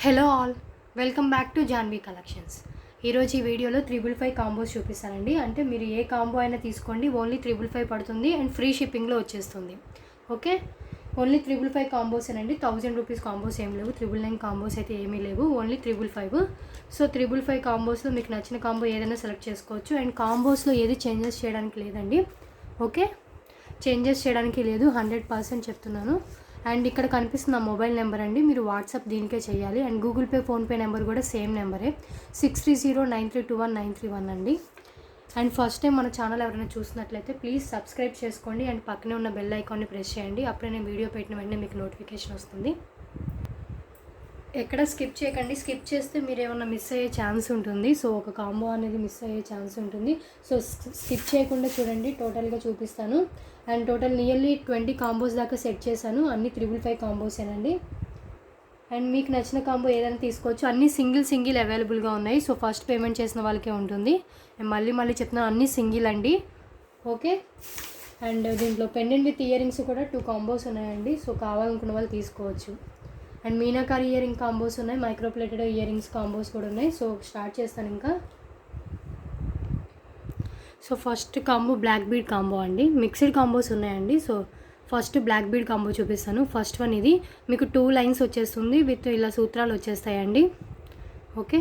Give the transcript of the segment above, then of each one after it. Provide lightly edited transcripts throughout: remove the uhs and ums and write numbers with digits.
Hello all, welcome back to Janhvi collections. ఈరోజు ఈ వీడియోలో 555 కాంబోస్ చూపిస్తానండి. అంటే మీరు ఏ కాంబో అయినా తీసుకోండి, ఓన్లీ 555 పడుతుంది అండ్ ఫ్రీ షిప్పింగ్లో వచ్చేస్తుంది. ఓకే, ఓన్లీ 555 కాంబోస్ అండి. 1000 రూపీస్ కాంబోస్ ఏం లేవు, 999 కాంబోస్ అయితే ఏమీ లేవు, ఓన్లీ 555. సో 555 కాంబోస్లో మీకు నచ్చిన కాంబో ఏదైనా సెలెక్ట్ చేసుకోవచ్చు. అండ్ కాంబోస్లో ఏది చేంజెస్ చేయడానికి లేదండి. ఓకే, చేంజెస్ చేయడానికి లేదు, 100% చెప్తున్నాను. అండ్ ఇక్కడ కనిపిస్తున్న మొబైల్ నెంబర్ అండి, మీరు వాట్సాప్ దీనికే చేయాలి. And Google pay, PhonePe number కూడా సేమ్ నెంబరే, 6309321931 అండి. అండ్ ఫస్ట్ టైం మన ఛానల్ ఎవరైనా చూసినట్లయితే ప్లీజ్ సబ్స్క్రైబ్ చేసుకోండి అండ్ పక్కనే ఉన్న బెల్ ఐకాన్ని ప్రెస్ చేయండి. అప్పుడే నేను వీడియో పెట్టిన వెంటనే మీకు నోటిఫికేషన్ వస్తుంది. ఎక్కడ స్కిప్ చేయకండి, స్కిప్ చేస్తే మీరు ఏమన్నా మిస్ అయ్యే ఛాన్స్ ఉంటుంది. సో ఒక కాంబో అనేది మిస్ అయ్యే ఛాన్స్ ఉంటుంది. సో స్కిప్ చేయకుండా చూడండి, టోటల్గా చూపిస్తాను. అండ్ టోటల్ నియర్లీ 20 కాంబోస్ దాకా సెట్ చేశాను. అన్ని 555 కాంబోసేనండి. అండ్ మీకు నచ్చిన కాంబో ఏదైనా తీసుకోవచ్చు. అన్నీ సింగిల్ అవైలబుల్గా ఉన్నాయి. సో ఫస్ట్ పేమెంట్ చేసిన వాళ్ళకే ఉంటుంది. నేను మళ్ళీ చెప్తున్నాను, అన్నీ సింగిల్ అండి. ఓకే, అండ్ దీంట్లో పెండెంట్ విత్ ఇయర్ రింగ్స్ కూడా 2 కాంబోస్ ఉన్నాయండి. సో కావాలనుకున్న వాళ్ళు తీసుకోవచ్చు. And meenakari earring combos ఉన్నాయి, మైక్రోప్లేటెడ్ ఇయర్ రింగ్స్ కాంబోస్ కూడా ఉన్నాయి. సో స్టార్ట్ చేస్తాను ఇంకా. So first combo black bead combo అండి. మిక్స్డ్ కాంబోస్ ఉన్నాయండి. So first black bead combo చూపిస్తాను. ఫస్ట్ వన్ ఇది మీకు 2 లైన్స్ వచ్చేస్తుంది విత్ ఇలా సూత్రాలు వచ్చేస్తాయండి. Okay,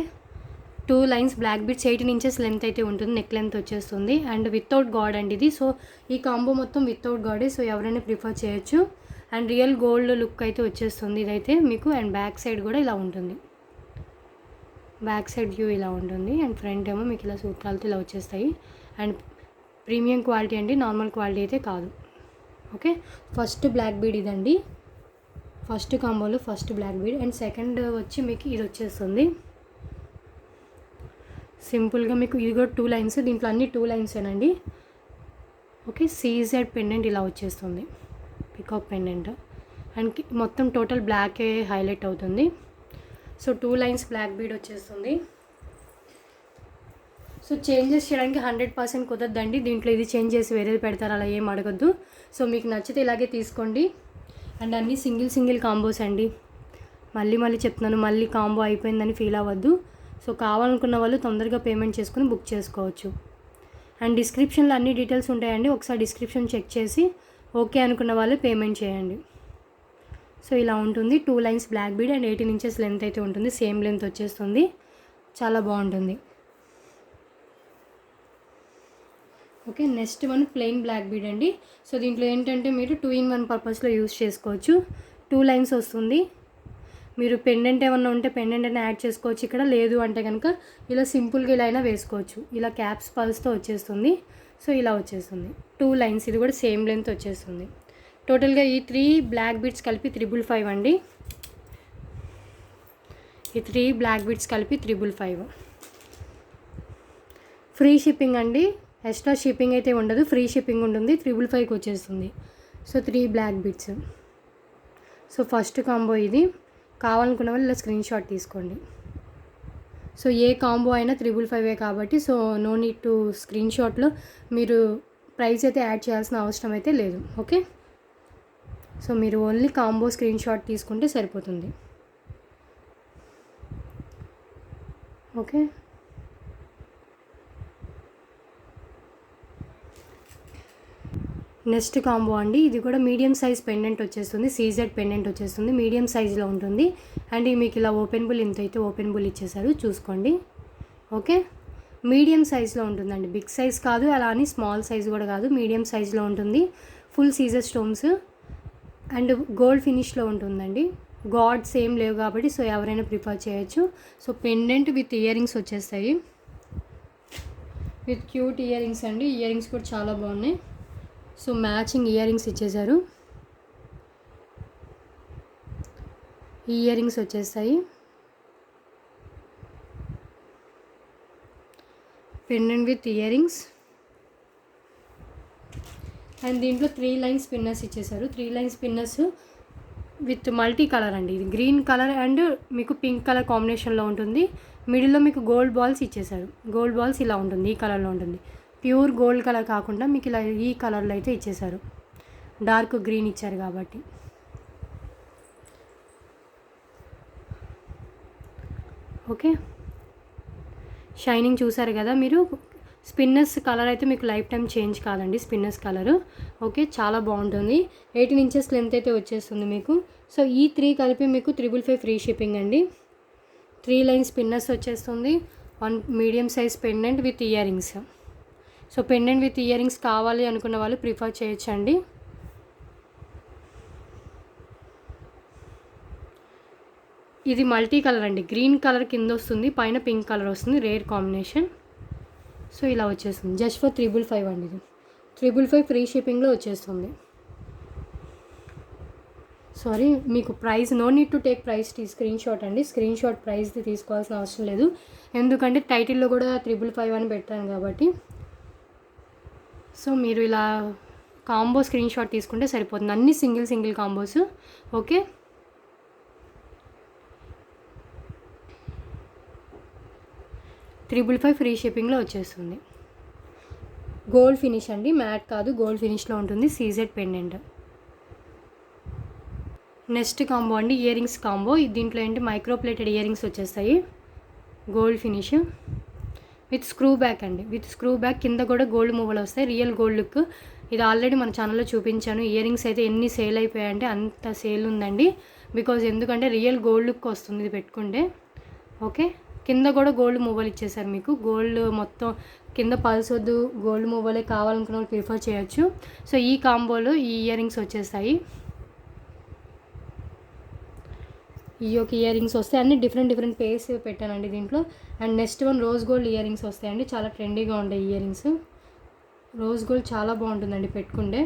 2 lines black beads, 18 inches length అయితే ఉంటుంది, నెక్ లెంత్ వచ్చేస్తుంది. అండ్ వితౌట్ గాడ్ అండి ఇది. సో ఈ కాంబో మొత్తం వితౌట్ గాడే, సో ఎవరైనా ప్రిఫర్ చేయొచ్చు. అండ్ రియల్ గోల్డ్ లుక్ అయితే వచ్చేస్తుంది ఇదైతే మీకు. అండ్ బ్యాక్ సైడ్ కూడా ఇలా ఉంటుంది, బ్యాక్ సైడ్ వ్యూ ఇలా ఉంటుంది. అండ్ ఫ్రంట్ ఏమో మీకు ఇలా సూత్రాలతో ఇలా వచ్చేస్తాయి. అండ్ ప్రీమియం క్వాలిటీ అండి, నార్మల్ క్వాలిటీ అయితే కాదు. ఓకే, ఫస్ట్ బ్లాక్ బీడ్ ఇదండి, ఫస్ట్ కాంబోలో first black bead. And second వచ్చి మీకు ఇది వచ్చేస్తుంది సింపుల్గా. మీకు ఇది కూడా 2 లైన్స్, దీంట్లో అన్ని 2 లైన్సేనండి. ఓకే, సీజెడ్ పెండెంట్ ఇలా వచ్చేస్తుంది, పికాక్ పెండెంట్. అండ్ మొత్తం టోటల్ బ్లాకే హైలైట్ అవుతుంది. సో 2 లైన్స్ బ్లాక్ బీడ్ వచ్చేస్తుంది. సో చేంజెస్ చేయడానికి 100% కుదరదండి. దీంట్లో ఇది చేంజ్ చేసి వేరేది పెడతారు, అలా ఏం అడగద్దు. సో మీకు నచ్చితే ఇలాగే తీసుకోండి. అండ్ అన్నీ సింగిల్ కాంబోస్ అండి. మళ్ళీ చెప్తున్నాను, మళ్ళీ కాంబో అయిపోయిందని ఫీల్ అవ్వద్దు. సో కావాలనుకున్న వాళ్ళు తొందరగా పేమెంట్ చేసుకుని బుక్ చేసుకోవచ్చు. అండ్ డిస్క్రిప్షన్లో అన్ని డీటెయిల్స్ ఉంటాయండి, ఒకసారి డిస్క్రిప్షన్ చెక్ చేసి ఓకే అనుకున్న వాళ్ళు పేమెంట్ చేయండి. సో ఇలా ఉంటుంది, 2 lines black bead and 18 inches length అయితే ఉంటుంది, సేమ్ లెంత్ వచ్చేస్తుంది, చాలా బాగుంటుంది. Okay, next one plain black bead అండి. సో దీంట్లో ఏంటంటే మీరు 2-in-1 పర్పస్లో యూస్ చేసుకోవచ్చు. 2 లైన్స్ వస్తుంది. మీరు పెండెంట్ ఏమన్నా ఉంటే పెండెంట్ అయినా యాడ్ చేసుకోవచ్చు ఇక్కడ, లేదు అంటే కనుక ఇలా సింపుల్గా ఇలా అయినా వేసుకోవచ్చు. ఇలా క్యాప్స్ పల్స్తో వచ్చేస్తుంది. సో ఇలా వచ్చేస్తుంది 2 లైన్స్, ఇది కూడా సేమ్ లెంత్ వచ్చేస్తుంది. టోటల్గా ఈ 3 బ్లాక్ బీడ్స్ కలిపి 555 అండి. ఈ 3 బ్లాక్ బీడ్స్ కలిపి 555. ఫ్రీ షిప్పింగ్ అండి, ఎక్స్ట్రా షిప్పింగ్ అయితే ఉండదు, ఫ్రీ షిప్పింగ్ ఉంటుంది. 555కి వచ్చేస్తుంది. So 3 black beads. So first combo ఇది. కావాలనుకున్న వాళ్ళు ఇలా స్క్రీన్ షాట్ తీసుకోండి. సో ఏ కాంబో అయినా 555 కాబట్టి so no need to screen షాట్లో మీరు ప్రైస్ అయితే యాడ్ చేయాల్సిన అవసరం అయితే లేదు. ఓకే, సో మీరు ఓన్లీ కాంబో స్క్రీన్ షాట్ తీసుకుంటే సరిపోతుంది. ఓకే, నెక్స్ట్ కాంబో అండి. ఇది కూడా మీడియం సైజ్ పెండెంట్ వచ్చేస్తుంది, సీజెడ్ పెండెంట్ వచ్చేస్తుంది, మీడియం సైజులో ఉంటుంది. అండ్ మీకు ఇలా ఓపెనబుల్, ఇంత అయితే ఓపెనబుల్ ఇచ్చేసారు, చూసుకోండి. ఓకే, మీడియం సైజులో ఉంటుందండి, బిగ్ సైజ్ కాదు, అలా అని స్మాల్ సైజ్ కూడా కాదు, మీడియం సైజులో ఉంటుంది. ఫుల్ సీజర్ స్టోన్స్ అండ్ గోల్డ్ ఫినిష్లో ఉంటుందండి. గాడ్స్ ఏం లేవు కాబట్టి సో ఎవరైనా ప్రిఫర్ చేయొచ్చు. So pendant with ear rings వచ్చేస్తాయి, విత్ క్యూట్ ఇయర్ రింగ్స్ అండి. ఇయర్ రింగ్స్ కూడా చాలా బాగున్నాయి. సో మ్యాచింగ్ ఇయర్ రింగ్స్ ఇచ్చేసారు, ఈ ఇయర్ రింగ్స్ వచ్చేస్తాయి. Pendant with earrings. And దీంట్లో 3 లైన్స్ పిన్నర్స్ ఇచ్చేసారు, 3 lines spinners with multi colour అండి. ఇది గ్రీన్ కలర్ అండ్ మీకు పింక్ కలర్ కాంబినేషన్లో ఉంటుంది. మిడిల్లో మీకు గోల్డ్ బాల్స్ ఇచ్చేసారు, గోల్డ్ బాల్స్ ఇలా ఉంటుంది, ఈ కలర్లో ఉంటుంది. ప్యూర్ గోల్డ్ కలర్ కాకుండా మీకు ఇలా ఈ కలర్లో అయితే ఇచ్చేసారు, డార్క్ గ్రీన్ ఇచ్చారు కాబట్టి. ఓకే, షైనింగ్ చూసారు కదా మీరు. స్పిన్నర్స్ కలర్ అయితే మీకు లైఫ్ టైం చేంజ్ కాదండి, స్పిన్నర్స్ కలరు. ఓకే, చాలా బాగుంటుంది. 18 ఇంచెస్ లెంత్ అయితే వచ్చేస్తుంది మీకు. సో ఈ 3 కలిపి మీకు 555 ఫ్రీ షిప్పింగ్ అండి. 3 లైన్ స్పిన్నర్స్ వచ్చేస్తుంది. 1 medium size pendant with year rings. So pendant with ear rings కావాలి అనుకున్న వాళ్ళు ప్రిఫర్ చేయొచ్చండి. ఇది మల్టీ కలర్ అండి, గ్రీన్ కలర్ కింద వస్తుంది, పైన పింక్ కలర్ వస్తుంది, రేర్ కాంబినేషన్. సో ఇలా వచ్చేస్తుంది, జస్ట్ ఫర్ 555 అండి. ఇది 555 ఫ్రీ షిప్పింగ్లో వచ్చేస్తుంది. సారీ, మీకు price no need to take price screen shot అండి. స్క్రీన్ షాట్ ప్రైస్ది తీసుకోవాల్సిన అవసరం లేదు, ఎందుకంటే టైటిల్లో కూడా 555 అని పెట్టాను కాబట్టి. సో మీరు ఇలా కాంబో స్క్రీన్ షాట్ తీసుకుంటే సరిపోతుంది, అన్ని సింగిల్ కాంబోస్. ఓకే, 555 ఫ్రీ షిప్పింగ్లో వచ్చేస్తుంది. గోల్డ్ ఫినిష్ అండి, మ్యాట్ కాదు, గోల్డ్ ఫినిష్లో ఉంటుంది. CZ pendant. నెక్స్ట్ కాంబో అండి, ఇయర్ రింగ్స్ కాంబో. దీంట్లో ఏంటి మైక్రో ప్లేటెడ్ ఇయర్ రింగ్స్ వచ్చేస్తాయి, gold finish with screw back అండి. విత్ స్క్రూ బ్యాక్, కింద కూడా గోల్డ్ మూవలు వస్తాయి, రియల్ గోల్డ్ లుక్. ఇది ఆల్రెడీ మన ఛానల్లో చూపించాను. ఇయర్ రింగ్స్ అయితే ఎన్ని సేల్ అయిపోయాయంటే అంత సేల్ ఉందండి, బికాజ్ ఎందుకంటే రియల్ గోల్డ్ లుక్ వస్తుంది ఇది పెట్టుకుంటే. ఓకే, కింద కూడా గోల్డ్ మూవలు ఇచ్చేసారు మీకు. గోల్డ్ మొత్తం కింద పల్స్ వద్దు, గోల్డ్ మూవలే కావాలనుకున్న వాళ్ళు ప్రిఫర్ చేయొచ్చు. సో ఈ కాంబోలో ఈ ఇయర్ రింగ్స్ వచ్చేస్తాయి. ఈ యొక్క ఇయర్ రింగ్స్ వస్తాయి, అన్ని డిఫరెంట్ పేర్స్ పెట్టానండి దీంట్లో. And next one rose gold ear rings వస్తాయండి, చాలా ట్రెండీగా ఉంటాయి ఇయర్ రింగ్స్. రోజ్ గోల్డ్ చాలా బాగుంటుందండి పెట్టుకుంటే.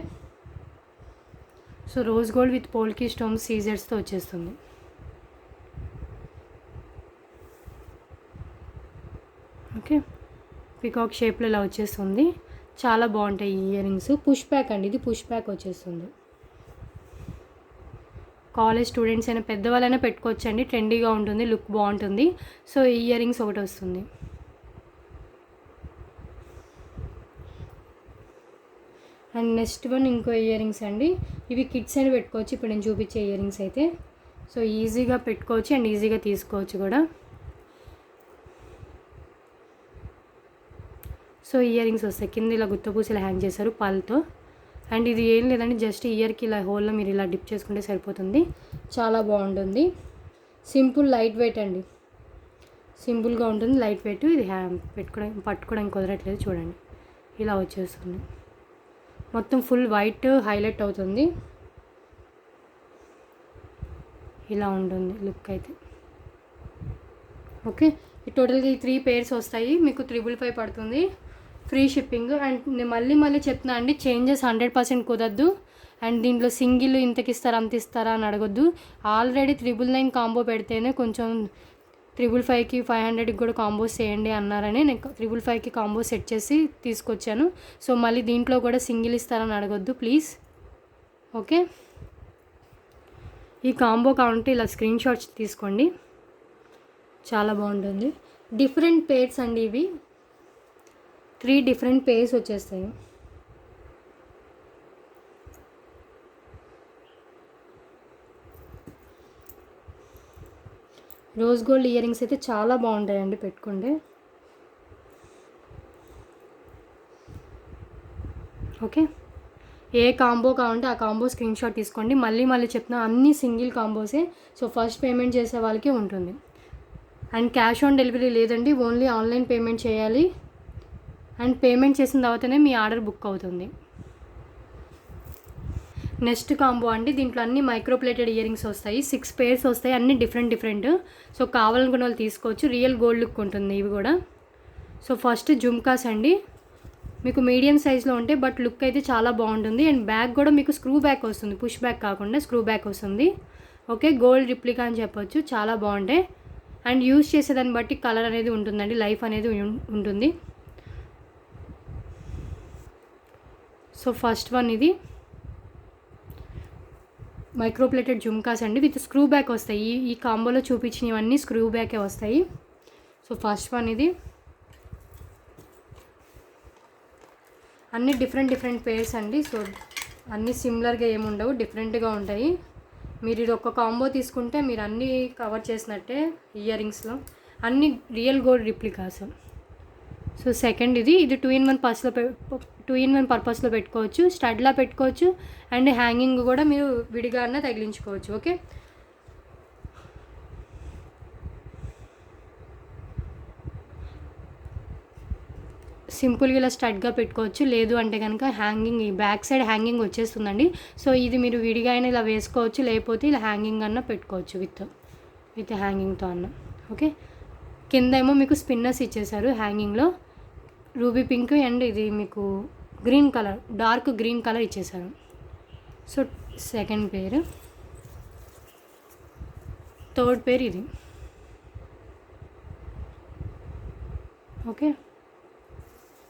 So rose gold with polki stones సీజర్స్తో వచ్చేస్తుంది. ఓకే, పికాక్ షేప్లో ఇలా వచ్చేస్తుంది, చాలా బాగుంటాయి ఈ ఇయర్ రింగ్స్. పుష్ బ్యాక్ అండి, ఇది పుష్ బ్యాక్ వచ్చేస్తుంది. కాలేజ్ స్టూడెంట్స్ అయినా పెద్దవాళ్ళైనా పెట్టుకోవచ్చండి, ట్రెండీగా ఉంటుంది, లుక్ బాగుంటుంది. సో ఈ ఇయర్ రింగ్స్ ఒకటి వస్తుంది. అండ్ నెక్స్ట్ వన్ ఇంకో ఇయర్ రింగ్స్ అండి. ఇవి కిడ్స్ అయినా పెట్టుకోవచ్చు, ఇప్పుడు నేను చూపించే ఇయర్ రింగ్స్ అయితే. సో ఈజీగా పెట్టుకోవచ్చు అండ్ ఈజీగా తీసుకోవచ్చు కూడా. సో ఇయర్ రింగ్స్ వస్తాయి, కింద ఇలా గుత్తపూసలు హ్యాంగ్ చేశారు పల్తో. అండ్ ఇది ఏం లేదండి, జస్ట్ ఇయర్కి ఇలా హోల్లో మీరు ఇలా డిప్ చేసుకుంటే సరిపోతుంది, చాలా బాగుంటుంది. సింపుల్ లైట్ వెయిట్ అండి, సింపుల్గా ఉంటుంది, లైట్ వెయిట్. ఇది పట్టుకోవడానికి కుదరట్లేదు చూడండి, ఇలా వచ్చేస్తుంది. మొత్తం ఫుల్ వైట్ హైలైట్ అవుతుంది, ఇలా ఉంటుంది లుక్ అయితే. ఓకే, ఈ టోటల్గా ఈ 3 పేర్స్ వస్తాయి, మీకు 555 పడుతుంది ఫ్రీ షిప్పింగ్. అండ్ నేను మళ్ళీ చెప్తున్నా అండి, చేంజెస్ 100% కుదరదు. అండ్ దీంట్లో సింగిల్ ఇంతకి ఇస్తారా అంత ఇస్తారా అని అడగొద్దు. ఆల్రెడీ 999 కాంబో పెడితేనే కొంచెం 555కి 500కి కూడా కాంబోస్ చేయండి అన్నారని నేను 555కి కాంబో సెట్ చేసి తీసుకొచ్చాను. సో మళ్ళీ దీంట్లో కూడా సింగిల్ ఇస్తారని అడగొద్దు ప్లీజ్. ఓకే, ఈ కాంబో కావాలంటే ఇలా స్క్రీన్ షాట్స్ తీసుకోండి, చాలా బాగుంటుంది. డిఫరెంట్ పేర్స్ అండి ఇవి, 3 డిఫరెంట్ పేర్స్ వచ్చేస్తాయి. రోజ్ గోల్డ్ ఇయర్ రింగ్స్ అయితే చాలా బాగుంటాయండి పెట్టుకుంటే. ఓకే, ఏ కాంబో కావాలంటే ఆ కాంబో స్క్రీన్ షాట్ తీసుకోండి. మళ్ళీ చెప్తున్నా, అన్ని సింగిల్ కాంబోసే. సో ఫస్ట్ పేమెంట్ చేసే వాళ్ళకి ఉంటుంది. అండ్ క్యాష్ ఆన్ డెలివరీ లేదండి, ఓన్లీ ఆన్లైన్ పేమెంట్ చేయాలి. అండ్ పేమెంట్ చేసిన తర్వాతనే మీ ఆర్డర్ బుక్ అవుతుంది. నెక్స్ట్ కాంబో అండి, దీంట్లో అన్ని మైక్రో ప్లేటెడ్ ఇయర్ రింగ్స్ వస్తాయి, 6 పేర్స్ వస్తాయి, అన్ని డిఫరెంట్. సో కావాలనుకున్న వాళ్ళు తీసుకోవచ్చు, రియల్ గోల్డ్ లుక్ ఉంటుంది ఇవి కూడా. సో ఫస్ట్ జుమ్కాస్ అండి, మీకు మీడియం సైజ్లో ఉంటాయి, బట్ లుక్ అయితే చాలా బాగుంటుంది. అండ్ బ్యాక్ కూడా మీకు స్క్రూ బ్యాక్ వస్తుంది, పుష్ బ్యాక్ కాకుండా స్క్రూ బ్యాక్ వస్తుంది. ఓకే, గోల్డ్ రిప్లికా అని చెప్పొచ్చు, చాలా బాగుంటాయి. అండ్ యూజ్ చేసేదాన్ని బట్టి కలర్ అనేది ఉంటుందండి, లైఫ్ అనేది ఉంటుంది. సో ఫస్ట్ వన్ ఇది మైక్రో ప్లేటెడ్ జుమ్కాస్ అండి, విత్ స్క్రూ బ్యాక్ వస్తాయి. ఈ కాంబోలో చూపించినవన్నీ స్క్రూ బ్యాకే వస్తాయి. సో ఫస్ట్ వన్ ఇది, అన్ని డిఫరెంట్ పేర్స్ అండి. సో అన్నీ సిమిలర్గా ఏముండవు, డిఫరెంట్గా ఉంటాయి. మీరు ఇది ఒక కాంబో తీసుకుంటే మీరు అన్నీ కవర్ చేసినట్టే ఇయర్ రింగ్స్లో. అన్ని real gold replicas. So second ఇది 2-in-1 పర్పస్లో పెట్టుకోవచ్చు, స్టడ్లా పెట్టుకోవచ్చు, అండ్ హ్యాంగింగ్ కూడా మీరు విడిగా అన్న తగిలించుకోవచ్చు. ఓకే, సింపుల్గా ఇలా స్టడ్గా పెట్టుకోవచ్చు. లేదు అంటే కనుక హ్యాంగింగ్, ఈ బ్యాక్ సైడ్ హ్యాంగింగ్ వచ్చేస్తుందండి. సో ఇది మీరు విడిగా అయినా ఇలా వేసుకోవచ్చు, లేకపోతే ఇలా హ్యాంగింగ్ అన్న పెట్టుకోవచ్చు విత్ హ్యాంగింగ్తో అన్న. ఓకే, కింద ఏమో మీకు స్పిన్నర్స్ ఇచ్చేసారు హ్యాంగింగ్లో, రూబీ పింక్ అండ్ ఇది మీకు green colour, dark green colour ఇచ్చేసారు. So second pair. Third pair ఇది. ఓకే,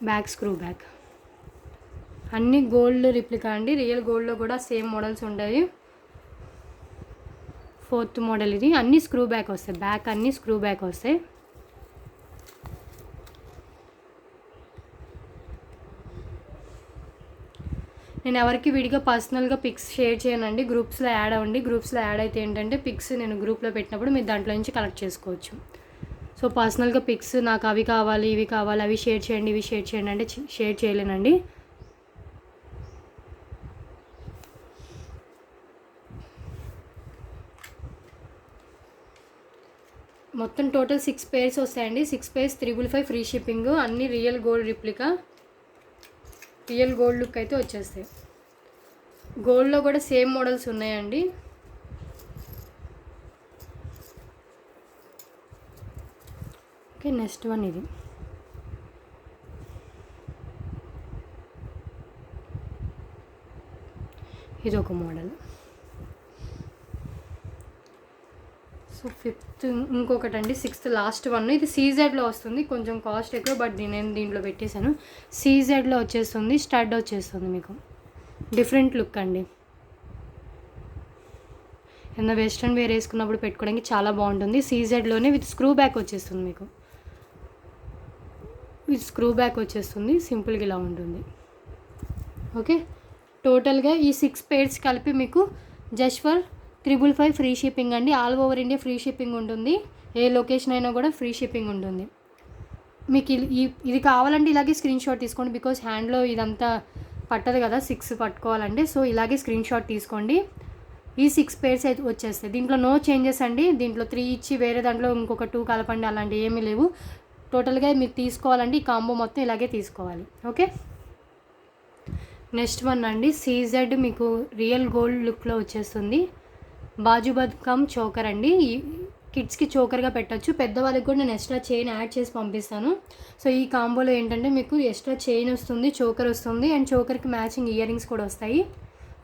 బ్యాక్ స్క్రూ బ్యాక్, అన్నీ గోల్డ్ రిప్లికా అండి. రియల్ గోల్డ్లో కూడా సేమ్ మోడల్స్ ఉంటాయి. ఫోర్త్ మోడల్ ఇది, అన్నీ స్క్రూ బ్యాక్ వస్తాయి, బ్యాక్ అన్నీ స్క్రూ బ్యాక్ వస్తాయి. నేను ఎవరికి విడిగా పర్సనల్గా పిక్స్ షేర్ చేయనండి, గ్రూప్స్లో యాడ్ అవ్వండి. గ్రూప్స్లో యాడ్ అయితే ఏంటంటే పిక్స్ నేను గ్రూప్లో పెట్టినప్పుడు మీరు దాంట్లో నుంచి కలెక్ట్ చేసుకోవచ్చు. సో పర్సనల్గా పిక్స్ నాకు అవి కావాలి, ఇవి కావాలి, అవి షేర్ చేయండి, ఇవి షేర్ చేయండి అంటే షేర్ చేయలేనండి. మొత్తం టోటల్ 6 పేర్స్ వస్తాయండి. 6 పేర్స్ 555 ఫ్రీ షిప్పింగ్. అన్నీ real gold replica, real gold look అయితే వచ్చేస్తాయి. గోల్డ్లో కూడా సేమ్ మోడల్స్ ఉన్నాయండి. ఓకే, నెక్స్ట్ వన్ ఇది. ఇది ఒక మోడల్. సో ఫిఫ్త్ ఇంకొకటి అండి, 6th లాస్ట్ వన్. ఇది సీజెడ్లో వస్తుంది, కొంచెం కాస్ట్ ఎక్కువ, బట్ నేను దీంట్లో పెట్టేశాను. సీజెడ్లో వచ్చేస్తుంది, స్టడ్ వచ్చేస్తుంది, మీకు డిఫరెంట్ లుక్ అండి. ఏదైనా వెస్ట్రన్ వేర్ వేసుకున్నప్పుడు పెట్టుకోవడానికి చాలా బాగుంటుంది. సీజెడ్లోనే విత్ స్క్రూ బ్యాక్ వచ్చేస్తుంది, మీకు విత్ స్క్రూ బ్యాక్ వచ్చేస్తుంది, సింపుల్గా ఇలా ఉంటుంది. ఓకే, టోటల్గా ఈ 6 పేర్స్ కలిపి మీకు జస్ట్ ఫర్ 555 ఫ్రీ షిప్పింగ్ అండి. All over India free shipping ఉంటుంది, ఏ లొకేషన్ అయినా కూడా ఫ్రీ షిప్పింగ్ ఉంటుంది. మీకు ఇది కావాలంటే ఇలాగే స్క్రీన్ షాట్ తీసుకోండి, బికాజ్ హ్యాండ్లో ఇదంతా పట్టదు కదా 6 పట్టుకోవాలంటే. సో ఇలాగే స్క్రీన్ షాట్ తీసుకోండి. ఈ 6 పేర్స్ అయితే వచ్చేస్తాయి. దీంట్లో నో చేంజెస్ అండి. దీంట్లో 3 ఇచ్చి వేరే దాంట్లో ఇంకొక 2 కలపండి అలాంటివి ఏమీ లేవు. టోటల్గా మీరు తీసుకోవాలంటే ఈ కాంబో మొత్తం ఇలాగే తీసుకోవాలి. ఓకే, నెక్స్ట్ వన్ అండి, సీజెడ్ మీకు రియల్ గోల్డ్ లుక్లో వచ్చేస్తుంది. బాజుబద్ కమ్ చోకర్ అండి. కిడ్స్కి చోకర్గా పెట్టచ్చు, పెద్దవాళ్ళకి కూడా నేను ఎక్స్ట్రా చైన్ యాడ్ చేసి పంపిస్తాను. సో ఈ కాంబోలో ఏంటంటే మీకు ఎక్స్ట్రా చైన్ వస్తుంది, చోకర్ వస్తుంది, అండ్ చోకర్కి మ్యాచింగ్ ఇయర్ రింగ్స్ కూడా వస్తాయి.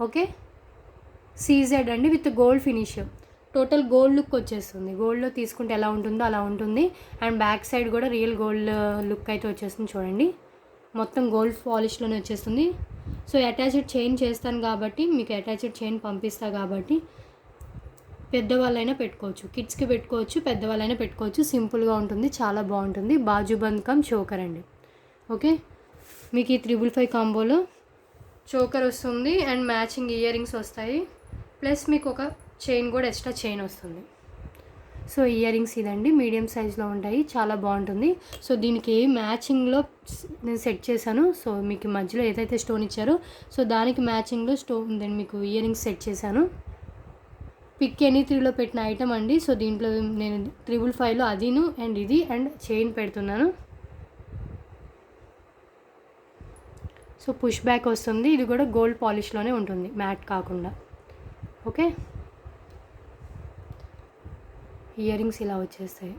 ఓకే, సీజెడ్ అండి with gold finish, total gold look వచ్చేస్తుంది. గోల్డ్లో తీసుకుంటే ఎలా ఉంటుందో అలా ఉంటుంది. అండ్ బ్యాక్ సైడ్ కూడా రియల్ గోల్డ్ లుక్ అయితే వచ్చేస్తుంది. చూడండి, మొత్తం గోల్డ్ పాలిష్లోనే వచ్చేస్తుంది. సో అటాచ్డ్ చైన్ చేస్తాను కాబట్టి, మీకు అటాచ్డ్ చైన్ పంపిస్తా కాబట్టి పెద్దవాళ్ళైనా పెట్టుకోవచ్చు, కిడ్స్కి పెట్టుకోవచ్చు, పెద్దవాళ్ళైనా పెట్టుకోవచ్చు. సింపుల్గా ఉంటుంది, చాలా బాగుంటుంది. బాజుబంద్ కమ్ చోకర్ అండి. ఓకే, మీకు ఈ 555 కాంబోలో చోకర్ వస్తుంది అండ్ మ్యాచింగ్ ఇయర్ రింగ్స్ వస్తాయి, ప్లస్ మీకు ఒక చైన్ కూడా ఎక్స్ట్రా చైన్ వస్తుంది. సో ఇయర్ రింగ్స్ ఇదండి, మీడియం సైజ్లో ఉంటాయి, చాలా బాగుంటుంది. సో దీనికి మ్యాచింగ్లో నేను సెట్ చేశాను. సో మీకు మధ్యలో ఏదైతే స్టోన్ ఇచ్చారో సో దానికి మ్యాచింగ్లో స్టోన్ నేను మీకు ఇయర్ రింగ్స్ సెట్ చేశాను. పిక్ ఎనీ 3లో పెట్టిన ఐటమ్ అండి. సో దీంట్లో నేను 555లో అదిను అండ్ ఇది అండ్ చైన్ పెడుతున్నాను. సో పుష్ బ్యాక్ వస్తుంది, ఇది కూడా గోల్డ్ పాలిష్లోనే ఉంటుంది, మ్యాట్ కాకుండా. ఓకే, ఇయర్ రింగ్స్ ఇలా వచ్చేస్తాయి.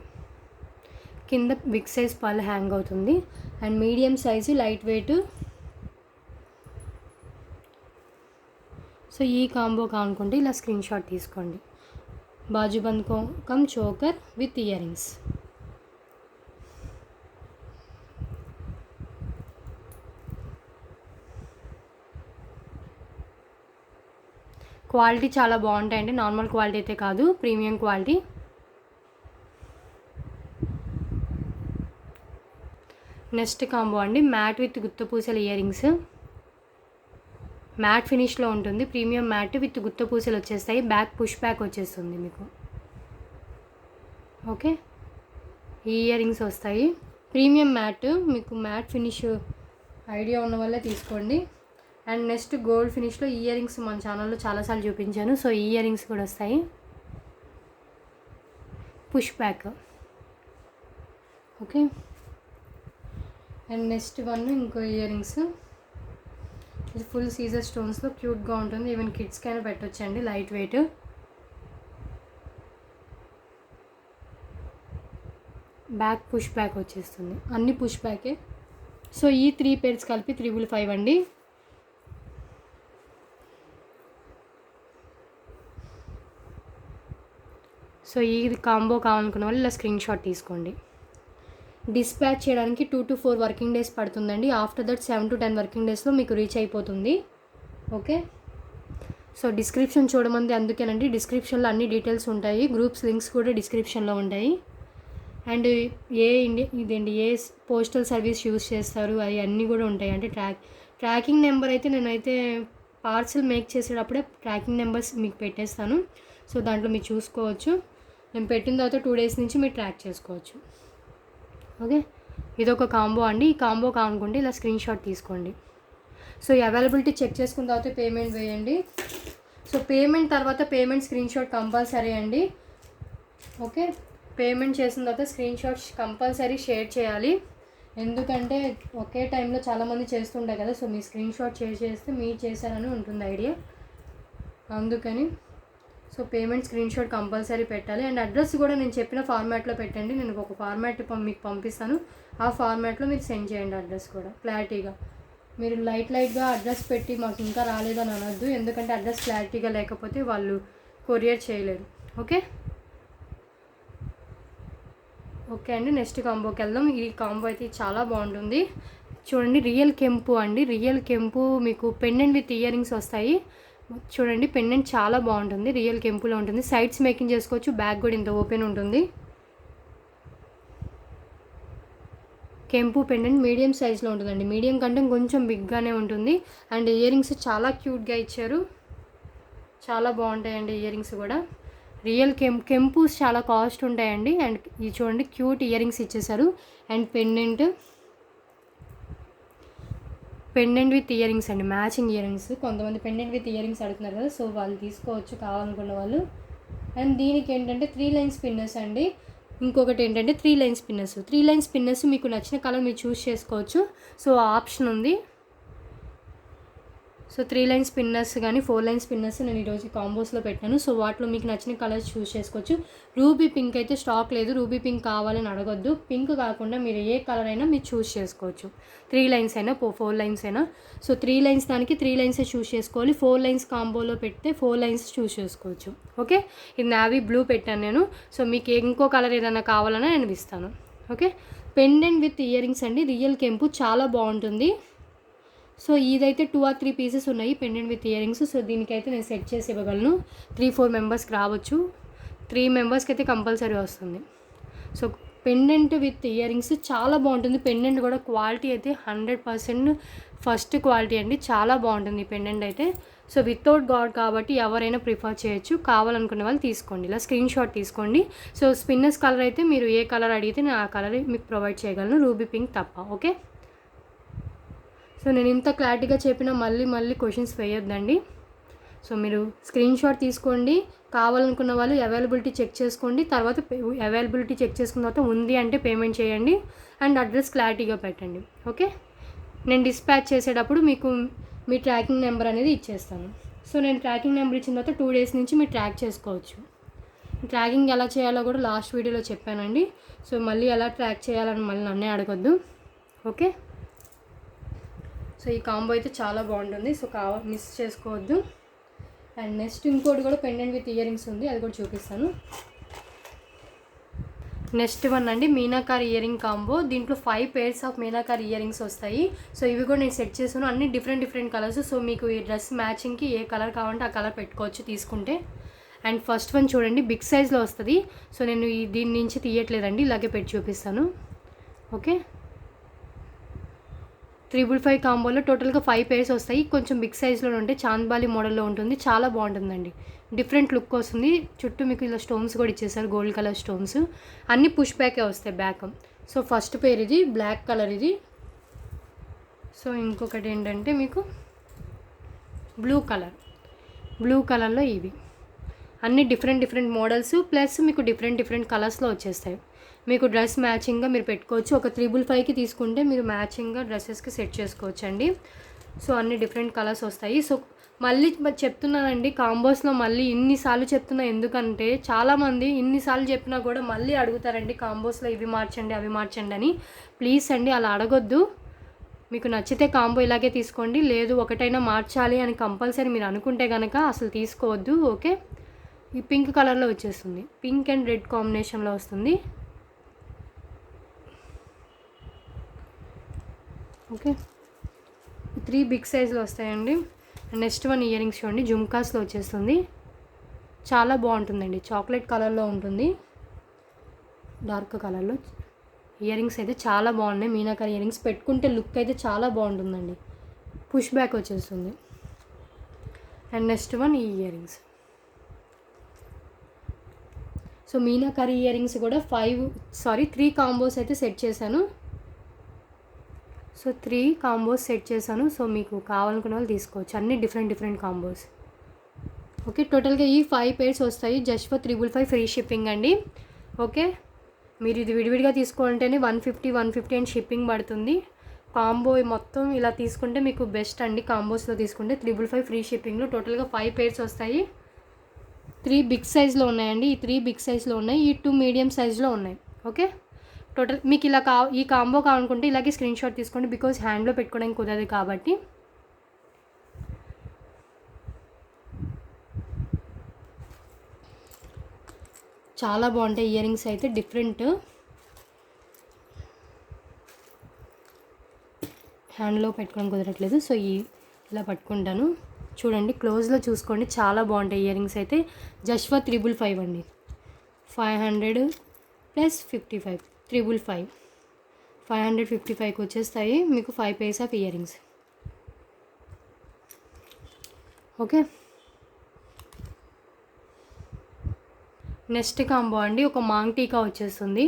కింద బిగ్ సైజ్ పల్ హ్యాంగ్ అవుతుంది and medium size light weight. So ఈ కాంబో కానుకుంటే ఇలా స్క్రీన్ షాట్ తీసుకోండి. Bajuband come choker with earrings. Quality చాలా బాగుంటాయండి, నార్మల్ క్వాలిటీ అయితే కాదు, ప్రీమియం క్వాలిటీ. నెక్స్ట్ కాంబో అండి, మ్యాట్ విత్ గుత్తపూసల ఇయర్ రింగ్స్. మ్యాట్ ఫినిష్లో ఉంటుంది, ప్రీమియం మ్యాట్ విత్ గుత్తపూసలు వచ్చేస్తాయి, బ్యాక్ పుష్ బ్యాక్ వచ్చేస్తుంది మీకు. ఓకే, ఈ ఇయర్ రింగ్స్ వస్తాయి. ప్రీమియం మ్యాట్, మీకు మ్యాట్ ఫినిష్ ఐడియా ఉన్న వాళ్ళే తీసుకోండి. అండ్ నెక్స్ట్ గోల్డ్ ఫినిష్లో ఇయర్ రింగ్స్ మన ఛానల్లో చాలాసార్లు చూపించాను. సో ఈ ఇయర్ రింగ్స్ కూడా వస్తాయి. Push back. Okay. And next one ఇంకో ఇయర్ రింగ్స్. ఇది ఫుల్ సీజర్ స్టోన్స్లో క్యూట్గా ఉంటుంది. ఈవెన్ కిడ్స్కైనా పెట్టొచ్చండి, light weight. Back push back వచ్చేస్తుంది, అన్ని పుష్ బ్యాకే. సో ఈ 3 పేర్స్ కలిపి 555 అండి. సో ఈ కాంబో కావాలనుకున్న వాళ్ళు ఇలా స్క్రీన్ షాట్ తీసుకోండి. డిస్పాచ్ చేయడానికి 2 to 4 వర్కింగ్ డేస్ పడుతుందండి. ఆఫ్టర్ దట్ 7 to 10 వర్కింగ్ డేస్లో మీకు రీచ్ అయిపోతుంది. ఓకే. సో డిస్క్రిప్షన్ చూడమంది అందుకేనండి, డిస్క్రిప్షన్లో అన్ని డీటెయిల్స్ ఉంటాయి. గ్రూప్స్ లింక్స్ కూడా డిస్క్రిప్షన్లో ఉంటాయి. And A postal service use చేస్తారు అవి అన్నీ కూడా ఉంటాయి. అంటే ట్రాకింగ్ నెంబర్ అయితే నేనైతే పార్సల్ మేక్ చేసేటప్పుడే ట్రాకింగ్ నెంబర్స్ మీకు పెట్టేస్తాను. సో దాంట్లో మీరు చూసుకోవచ్చు. నేను పెట్టిన తర్వాత 2 days నుంచి మీరు ట్రాక్ చేసుకోవచ్చు. ఓకే. ఇదొక కాంబో అండి. ఈ కాంబో కానుకుంటే ఇలా స్క్రీన్ షాట్ తీసుకోండి. సో అవైలబిలిటీ చెక్ చేసుకున్న తర్వాత పేమెంట్ వేయండి. సో పేమెంట్ తర్వాత పేమెంట్ స్క్రీన్ షాట్ కంపల్సరీ అండి. ఓకే. పేమెంట్ చేసిన తర్వాత స్క్రీన్ షాట్ కంపల్సరీ షేర్ చేయాలి. ఎందుకంటే ఒకే టైంలో చాలామంది చేస్తుంటారు కదా. సో మీ స్క్రీన్ షాట్ షేర్ చేస్తే మీరు చేశారని ఉంటుంది ఐడియా, అందుకని. So payment screen shot compulsory పెట్టాలి. అండ్ అడ్రస్ కూడా నేను చెప్పిన ఫార్మాట్లో పెట్టండి. నేను ఒక ఫార్మాట్ మీకు పంపిస్తాను. ఆ ఫార్మాట్లో మీరు సెండ్ చేయండి అడ్రస్ కూడా క్లారిటీగా. మీరు లైట్గా అడ్రస్ పెట్టి మాకు ఇంకా రాలేదని అనొద్దు, ఎందుకంటే అడ్రస్ క్లారిటీగా లేకపోతే వాళ్ళు కొరియర్ చేయలేరు. ఓకే. ఓకే అండి, నెక్స్ట్ కాంబోకి వెళ్దాం. ఈ కాంబో అయితే చాలా బాగుంటుంది. చూడండి, రియల్ కెంపు అండి. రియల్ కెంపు మీకు పెండెంట్ విత్ ఇయర్ రింగ్స్ వస్తాయి. చూడండి, పెండెంట్ చాలా బాగుంటుంది, రియల్ కెంపులో ఉంటుంది. సైడ్స్ మేకింగ్ చేసుకోవచ్చు. బ్యాక్ కూడా ఇంత ఓపెన్ ఉంటుంది. కెంపు పెండెంట్ మీడియం సైజ్లో ఉంటుందండి. మీడియం కంటే కొంచెం బిగ్గానే ఉంటుంది. అండ్ ఇయర్ రింగ్స్ చాలా క్యూట్గా ఇచ్చారు, చాలా బాగుంటాయండి ఇయర్ రింగ్స్ కూడా. రియల్ కెంపుస్ చాలా కాస్ట్ ఉంటాయండి. అండ్ ఇది చూడండి, క్యూట్ ఇయర్ రింగ్స్ ఇచ్చేసారు. And pendant with earrings అండి, మ్యాచింగ్ ఇయర్ రింగ్స్. కొంతమంది పెండెంట్ విత్ ఇయర్ రింగ్స్ అడుగుతున్నారు కదా, సో వాళ్ళు తీసుకోవచ్చు కావాలనుకున్న వాళ్ళు. అండ్ దీనికి ఏంటంటే 3 lines స్పిన్నర్స్ అండి. ఇంకొకటి ఏంటంటే 3 lines స్పిన్నర్స్. 3 lines స్పిన్నర్స్ మీకు నచ్చిన కలర్ మీరు చూస్ చేసుకోవచ్చు. సో ఆప్షన్ ఉంది. సో 3 lines స్పిన్నర్స్ కానీ 4 lines స్పిన్నర్స్ నేను ఈరోజు కాంబోస్లో పెట్టాను. సో వాటిలో మీకు నచ్చిన కలర్స్ చూస్ చేసుకోవచ్చు. రూబీ పింక్ అయితే స్టాక్ లేదు, రూబీ పింక్ కావాలని అడగొద్దు. పింక్ కాకుండా మీరు ఏ కలర్ అయినా మీరు చూస్ చేసుకోవచ్చు. 3 lines అయినా 4 lines అయినా. సో 3 lines దానికి 3 lines చూస్ చేసుకోవాలి. 4 lines కాంబోలో పెడితే 4 lines చూస్ చేసుకోవచ్చు. ఓకే. ఇది నావీ బ్లూ పెట్టాను నేను. సో మీకు ఇంకో కలర్ ఏదైనా కావాలన్నా నేను ఇస్తాను. Okay. Pendant with earrings అండి, రియల్ కెంపు చాలా బాగుంటుంది. సో ఇదైతే 2 or 3 pieces ఉన్నాయి pendant with year rings. So దీనికైతే నేను సెట్ చేసి ఇవ్వగలను. 3-4 మెంబర్స్కి రావచ్చు. 3 మెంబర్స్కి అయితే కంపల్సరీ వస్తుంది. So pendant with ear rings చాలా బాగుంటుంది. పెండెంట్ కూడా క్వాలిటీ అయితే 100% ఫస్ట్ క్వాలిటీ అండి, చాలా బాగుంటుంది ఈ పెండెంట్ అయితే. సో వితౌట్ గాడ్ కాబట్టి ఎవరైనా ప్రిఫర్ చేయొచ్చు. కావాలనుకునే వాళ్ళు తీసుకోండి, ఇలా స్క్రీన్ షాట్ తీసుకోండి. సో స్పిన్నర్స్ కలర్ అయితే మీరు ఏ కలర్ అడిగితే నేను ఆ కలర్ మీకు ప్రొవైడ్ చేయగలను, రూబీ పింక్ తప్ప. ఓకే. సో నేను ఇంత క్లారిటీగా చెప్పినా మళ్ళీ క్వశ్చన్స్ వేయొద్దండి. సో మీరు స్క్రీన్ షాట్ తీసుకోండి. కావాలనుకున్న వాళ్ళు అవైలబిలిటీ చెక్ చేసుకోండి. తర్వాత అవైలబిలిటీ చెక్ చేసుకున్న తర్వాత ఉంది అంటే పేమెంట్ చేయండి. అండ్ అడ్రస్ క్లారిటీగా పెట్టండి. ఓకే. నేను డిస్పాచ్ చేసేటప్పుడు మీకు మీ ట్రాకింగ్ నెంబర్ అనేది ఇచ్చేస్తాను. సో నేను ట్రాకింగ్ నెంబర్ ఇచ్చిన తర్వాత 2 days నుంచి మీరు ట్రాక్ చేసుకోవచ్చు. ట్రాకింగ్ ఎలా చేయాలో కూడా లాస్ట్ వీడియోలో చెప్పానండి. సో మళ్ళీ ఎలా ట్రాక్ చేయాలని మళ్ళీ నన్నే అడగొద్దు. ఓకే. సో ఈ కాంబో అయితే చాలా బాగుంటుంది. సో మిస్ చేసుకోవద్దు. అండ్ నెక్స్ట్ ఇంకోటి కూడా పెండెంట్ విత్ ఇయర్ రింగ్స్ ఉంది, అది కూడా చూపిస్తాను. నెక్స్ట్ వన్ అండి, మీనాకారి ఇయర్ రింగ్ కాంబో. దీంట్లో 5 pairs of meenakari ear rings వస్తాయి. సో ఇవి కూడా నేను సెట్ చేసాను, అన్ని డిఫరెంట్ కలర్స్. సో మీకు ఈ డ్రెస్ మ్యాచింగ్కి ఏ కలర్ కావాలంటే ఆ కలర్ పెట్టుకోవచ్చు తీసుకుంటే. అండ్ ఫస్ట్ వన్ చూడండి, బిగ్ సైజ్లో వస్తుంది. సో నేను దీని నుంచి తీయట్లేదండి, ఇలాగే పెట్టి చూపిస్తాను. ఓకే. 355 కాంబోలో టోటల్గా 5 పేర్స్ వస్తాయి. కొంచెం బిగ్ సైజ్లో ఉంటాయి, చాంద్బాలి మోడల్లో ఉంటుంది, చాలా బాగుంటుందండి. డిఫరెంట్ లుక్ వస్తుంది. చుట్టూ మీకు ఇలా స్టోన్స్ కూడా ఇచ్చేసారు, గోల్డ్ కలర్ స్టోన్స్. అన్నీ పుష్ బ్యాకే వస్తాయి బ్యాక్. సో ఫస్ట్ పేర్ ఇది బ్లాక్ కలర్ ఇది. సో ఇంకొకటి ఏంటంటే మీకు బ్లూ కలర్లో ఇవి అన్ని డిఫరెంట్ మోడల్స్, ప్లస్ మీకు డిఫరెంట్ కలర్స్లో వచ్చేస్తాయి. మీకు డ్రెస్ మ్యాచింగ్గా మీరు పెట్టుకోవచ్చు. ఒక 355కి తీసుకుంటే మీరు మ్యాచింగ్గా డ్రెస్సెస్కి సెట్ చేసుకోవచ్చు అండి. సో అన్ని డిఫరెంట్ కలర్స్ వస్తాయి. సో మళ్ళీ చెప్తున్నానండి, కాంబోస్లో మళ్ళీ ఇన్నిసార్లు చెప్తున్నా, ఎందుకంటే చాలామంది ఇన్నిసార్లు చెప్పినా కూడా మళ్ళీ అడుగుతారండి కాంబోస్లో ఇవి మార్చండి అవి మార్చండి అని. ప్లీజ్ అండి అలా అడగొద్దు. మీకు నచ్చితే కాంబో ఇలాగే తీసుకోండి, లేదు ఒకటైనా మార్చాలి అని కంపల్సరీ మీరు అనుకుంటే కనుక అసలు తీసుకోవద్దు. ఓకే, ఈ పింక్ కలర్లో వచ్చేస్తుంది, పింక్ అండ్ రెడ్ కాంబినేషన్లో వస్తుంది. ఓకే, 3 బిగ్ సైజ్లో వస్తాయండి. నెక్స్ట్ వన్ ఇయర్ రింగ్స్ చూడండి, జుమ్కాస్లో వచ్చేస్తుంది, చాలా బాగుంటుందండి. చాక్లెట్ కలర్లో ఉంటుంది, డార్క్ కలర్లో. ఇయర్ రింగ్స్ అయితే చాలా బాగున్నాయి, మీనాకరి ఇయర్ రింగ్స్. పెట్టుకుంటే లుక్ అయితే చాలా బాగుంటుందండి, పుష్ బ్యాక్ వచ్చేస్తుంది. అండ్ నెక్స్ట్ వన్ ఈ year rings. So meenakari ear rings కూడా 3 కాంబోస్ అయితే సెట్ చేశాను. సో 3 కాంబోస్ సెట్ చేశాను. సో మీకు కావాలనుకున్న వాళ్ళు తీసుకోవచ్చు, అన్ని డిఫరెంట్ కాంబోస్. ఓకే, టోటల్గా ఈ 5 పేర్స్ వస్తాయి జస్ట్ ఫర్ 355 ఫ్రీ షిప్పింగ్ అండి. ఓకే, మీరు ఇది విడివిడిగా తీసుకుంటేనే 150 అండ్ షిప్పింగ్ పడుతుంది. కాంబో మొత్తం ఇలా తీసుకుంటే మీకు బెస్ట్ అండి. కాంబోస్లో తీసుకుంటే 355 ఫ్రీ షిప్పింగ్లో టోటల్గా 5 పేర్స్ వస్తాయి. 3 బిగ్ సైజ్లో ఉన్నాయండి, ఈ 3 బిగ్ సైజ్లో ఉన్నాయి, ఈ 2 మీడియం సైజ్లో ఉన్నాయి. ఓకే, టోటల్ మీకు ఇలా ఈ కాంబో కావాలనుకుంటే ఇలాగే స్క్రీన్ షాట్ తీసుకోండి, బికాజ్ హ్యాండ్లో పెట్టుకోవడానికి కుదరదు కాబట్టి. చాలా బాగుంటాయి ఇయర్ రింగ్స్ అయితే, డిఫరెంట్. హ్యాండ్లో పెట్టుకోవడం కుదరట్లేదు, సో ఇలా పట్టుకుంటాను. చూడండి, క్లోజ్లో చూసుకోండి, చాలా బాగుంటాయి ఇయర్ రింగ్స్ అయితే. జస్ట్ ఫర్ 355 అండి, 500 ప్లస్ 55, 355, 555కి వచ్చేస్తాయి మీకు 5 pairs of ear rings. Okay, next combo అండి, ఒక మాంగ్ టీకా వచ్చేస్తుంది.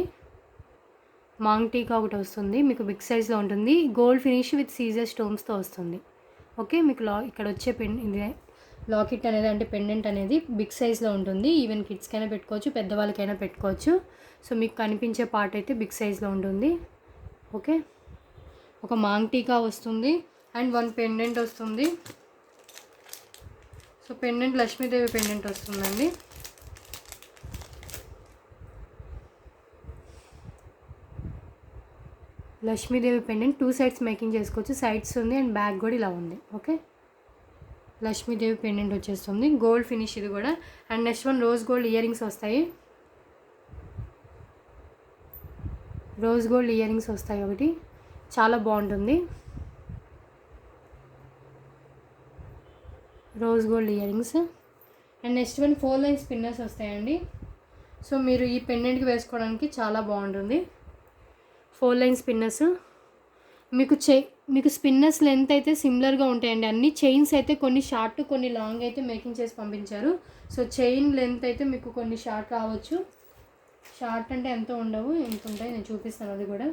మాంగ్ టీకా ఒకటి వస్తుంది మీకు, బిగ్ సైజ్లో ఉంటుంది, గోల్డ్ ఫినిష్ విత్ సీజర్ స్టోన్స్తో వస్తుంది. ఓకే, మీకు ఇక్కడ వచ్చే ఇది లాకెట్ అనేది అంటే పెండెంట్ అనేది బిగ్ సైజ్లో ఉంటుంది. ఈవెన్ కిడ్స్కైనా పెట్టుకోవచ్చు, పెద్దవాళ్ళకైనా పెట్టుకోవచ్చు. సో మీకు కనిపించే పార్ట్ అయితే బిగ్ సైజ్లో ఉంటుంది. ఓకే, ఒక మాంగ్ టీకా వస్తుంది అండ్ 1 పెండెంట్ వస్తుంది. సో పెండెంట్ లక్ష్మీదేవి పెండెంట్ వస్తుందండి. లక్ష్మీదేవి పెండెంట్ 2 సైడ్స్ మేకింగ్ చేసుకోవచ్చు, సైడ్స్ ఉంది అండ్ బ్యాక్ కూడా ఇలా ఉంది. ఓకే, లక్ష్మీదేవి పెండెంట్ వచ్చేస్తుంది, గోల్డ్ ఫినిష్ ఇది కూడా. And next one rose gold ear rings వస్తాయి, రోజ్ గోల్డ్ ఇయర్ రింగ్స్ వస్తాయి ఒకటి, చాలా బాగుంటుంది. Rose gold ear rings. And next one 4 line spinners వస్తాయండి. సో మీరు ఈ పెండెంట్కి వేసుకోవడానికి చాలా బాగుంటుంది. 4 లైన్ స్పిన్నర్స్ మీకు స్పిన్నర్స్ లెంత్ అయితే సిమిలర్గా ఉంటాయండి. అన్ని చైన్స్ అయితే కొన్ని షార్ట్ కొన్ని లాంగ్ అయితే మేకింగ్ చేసి పంపించారు. సో చైన్ లెంత్ అయితే మీకు కొన్ని షార్ట్ రావచ్చు, షార్ట్ అంటే ఎంతో ఉండవు, ఎంత ఉంటాయి నేను చూపిస్తాను అది కూడా.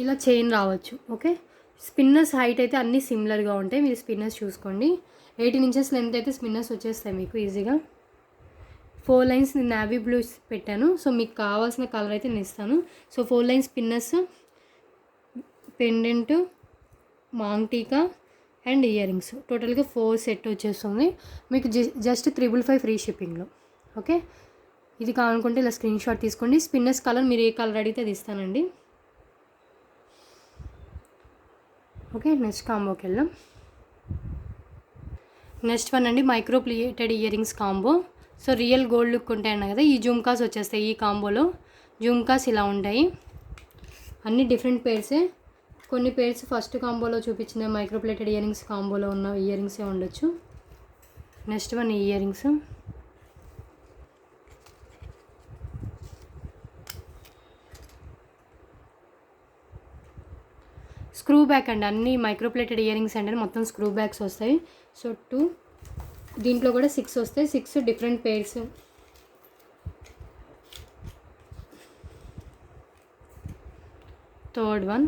ఇలా చైన్ రావచ్చు. ఓకే, స్పిన్నర్స్ హైట్ అయితే అన్నీ సిమిలర్గా ఉంటాయి, మీరు స్పిన్నర్స్ చూసుకోండి. 18 ఇంచెస్ లెంత్ అయితే స్పిన్నర్స్ వచ్చేస్తాయి మీకు ఈజీగా. 4 లైన్స్ నేను నావీ బ్లూ పెట్టాను. సో మీకు కావాల్సిన కలర్ అయితే నేను ఇస్తాను. So 4 lines spinners, pendant, maang tikka and ear rings, టోటల్గా 4 సెట్ వచ్చేస్తుంది మీకు జస్ట్ 355 ఫ్రీ షిప్పింగ్లో. ఓకే, ఇది కావాలనుకుంటే ఇలా స్క్రీన్ షాట్ తీసుకోండి. స్పిన్నర్స్ కలర్ మీరు ఏ కలర్ అడిగితే అది ఇస్తానండి. ఓకే, నెక్స్ట్ కాంబోకి వెళ్దాం. నెక్స్ట్ వన్ అండి, micro plated ear rings combo. So real gold look ఉంటాయన్న కదా, ఈ జుమ్కాస్ వచ్చేస్తాయి ఈ కాంబోలో. జుమ్కాస్ ఇలా ఉంటాయి, అన్ని డిఫరెంట్ పేర్సే. కొన్ని పేర్స్ ఫస్ట్ కాంబోలో చూపించిన మైక్రో ప్లేటెడ్ ఇయర్ రింగ్స్ కాంబోలో ఉన్న ఇయర్ రింగ్సే ఉండొచ్చు. Next one ear rings. Screw back అండి, అన్ని మైక్రోప్లేటెడ్ ఇయర్ రింగ్స్ అంటే మొత్తం స్క్రూ బ్యాక్స్ వస్తాయి. సో 2, దీంట్లో కూడా 6 వస్తాయి, 6 different pairs. Third one.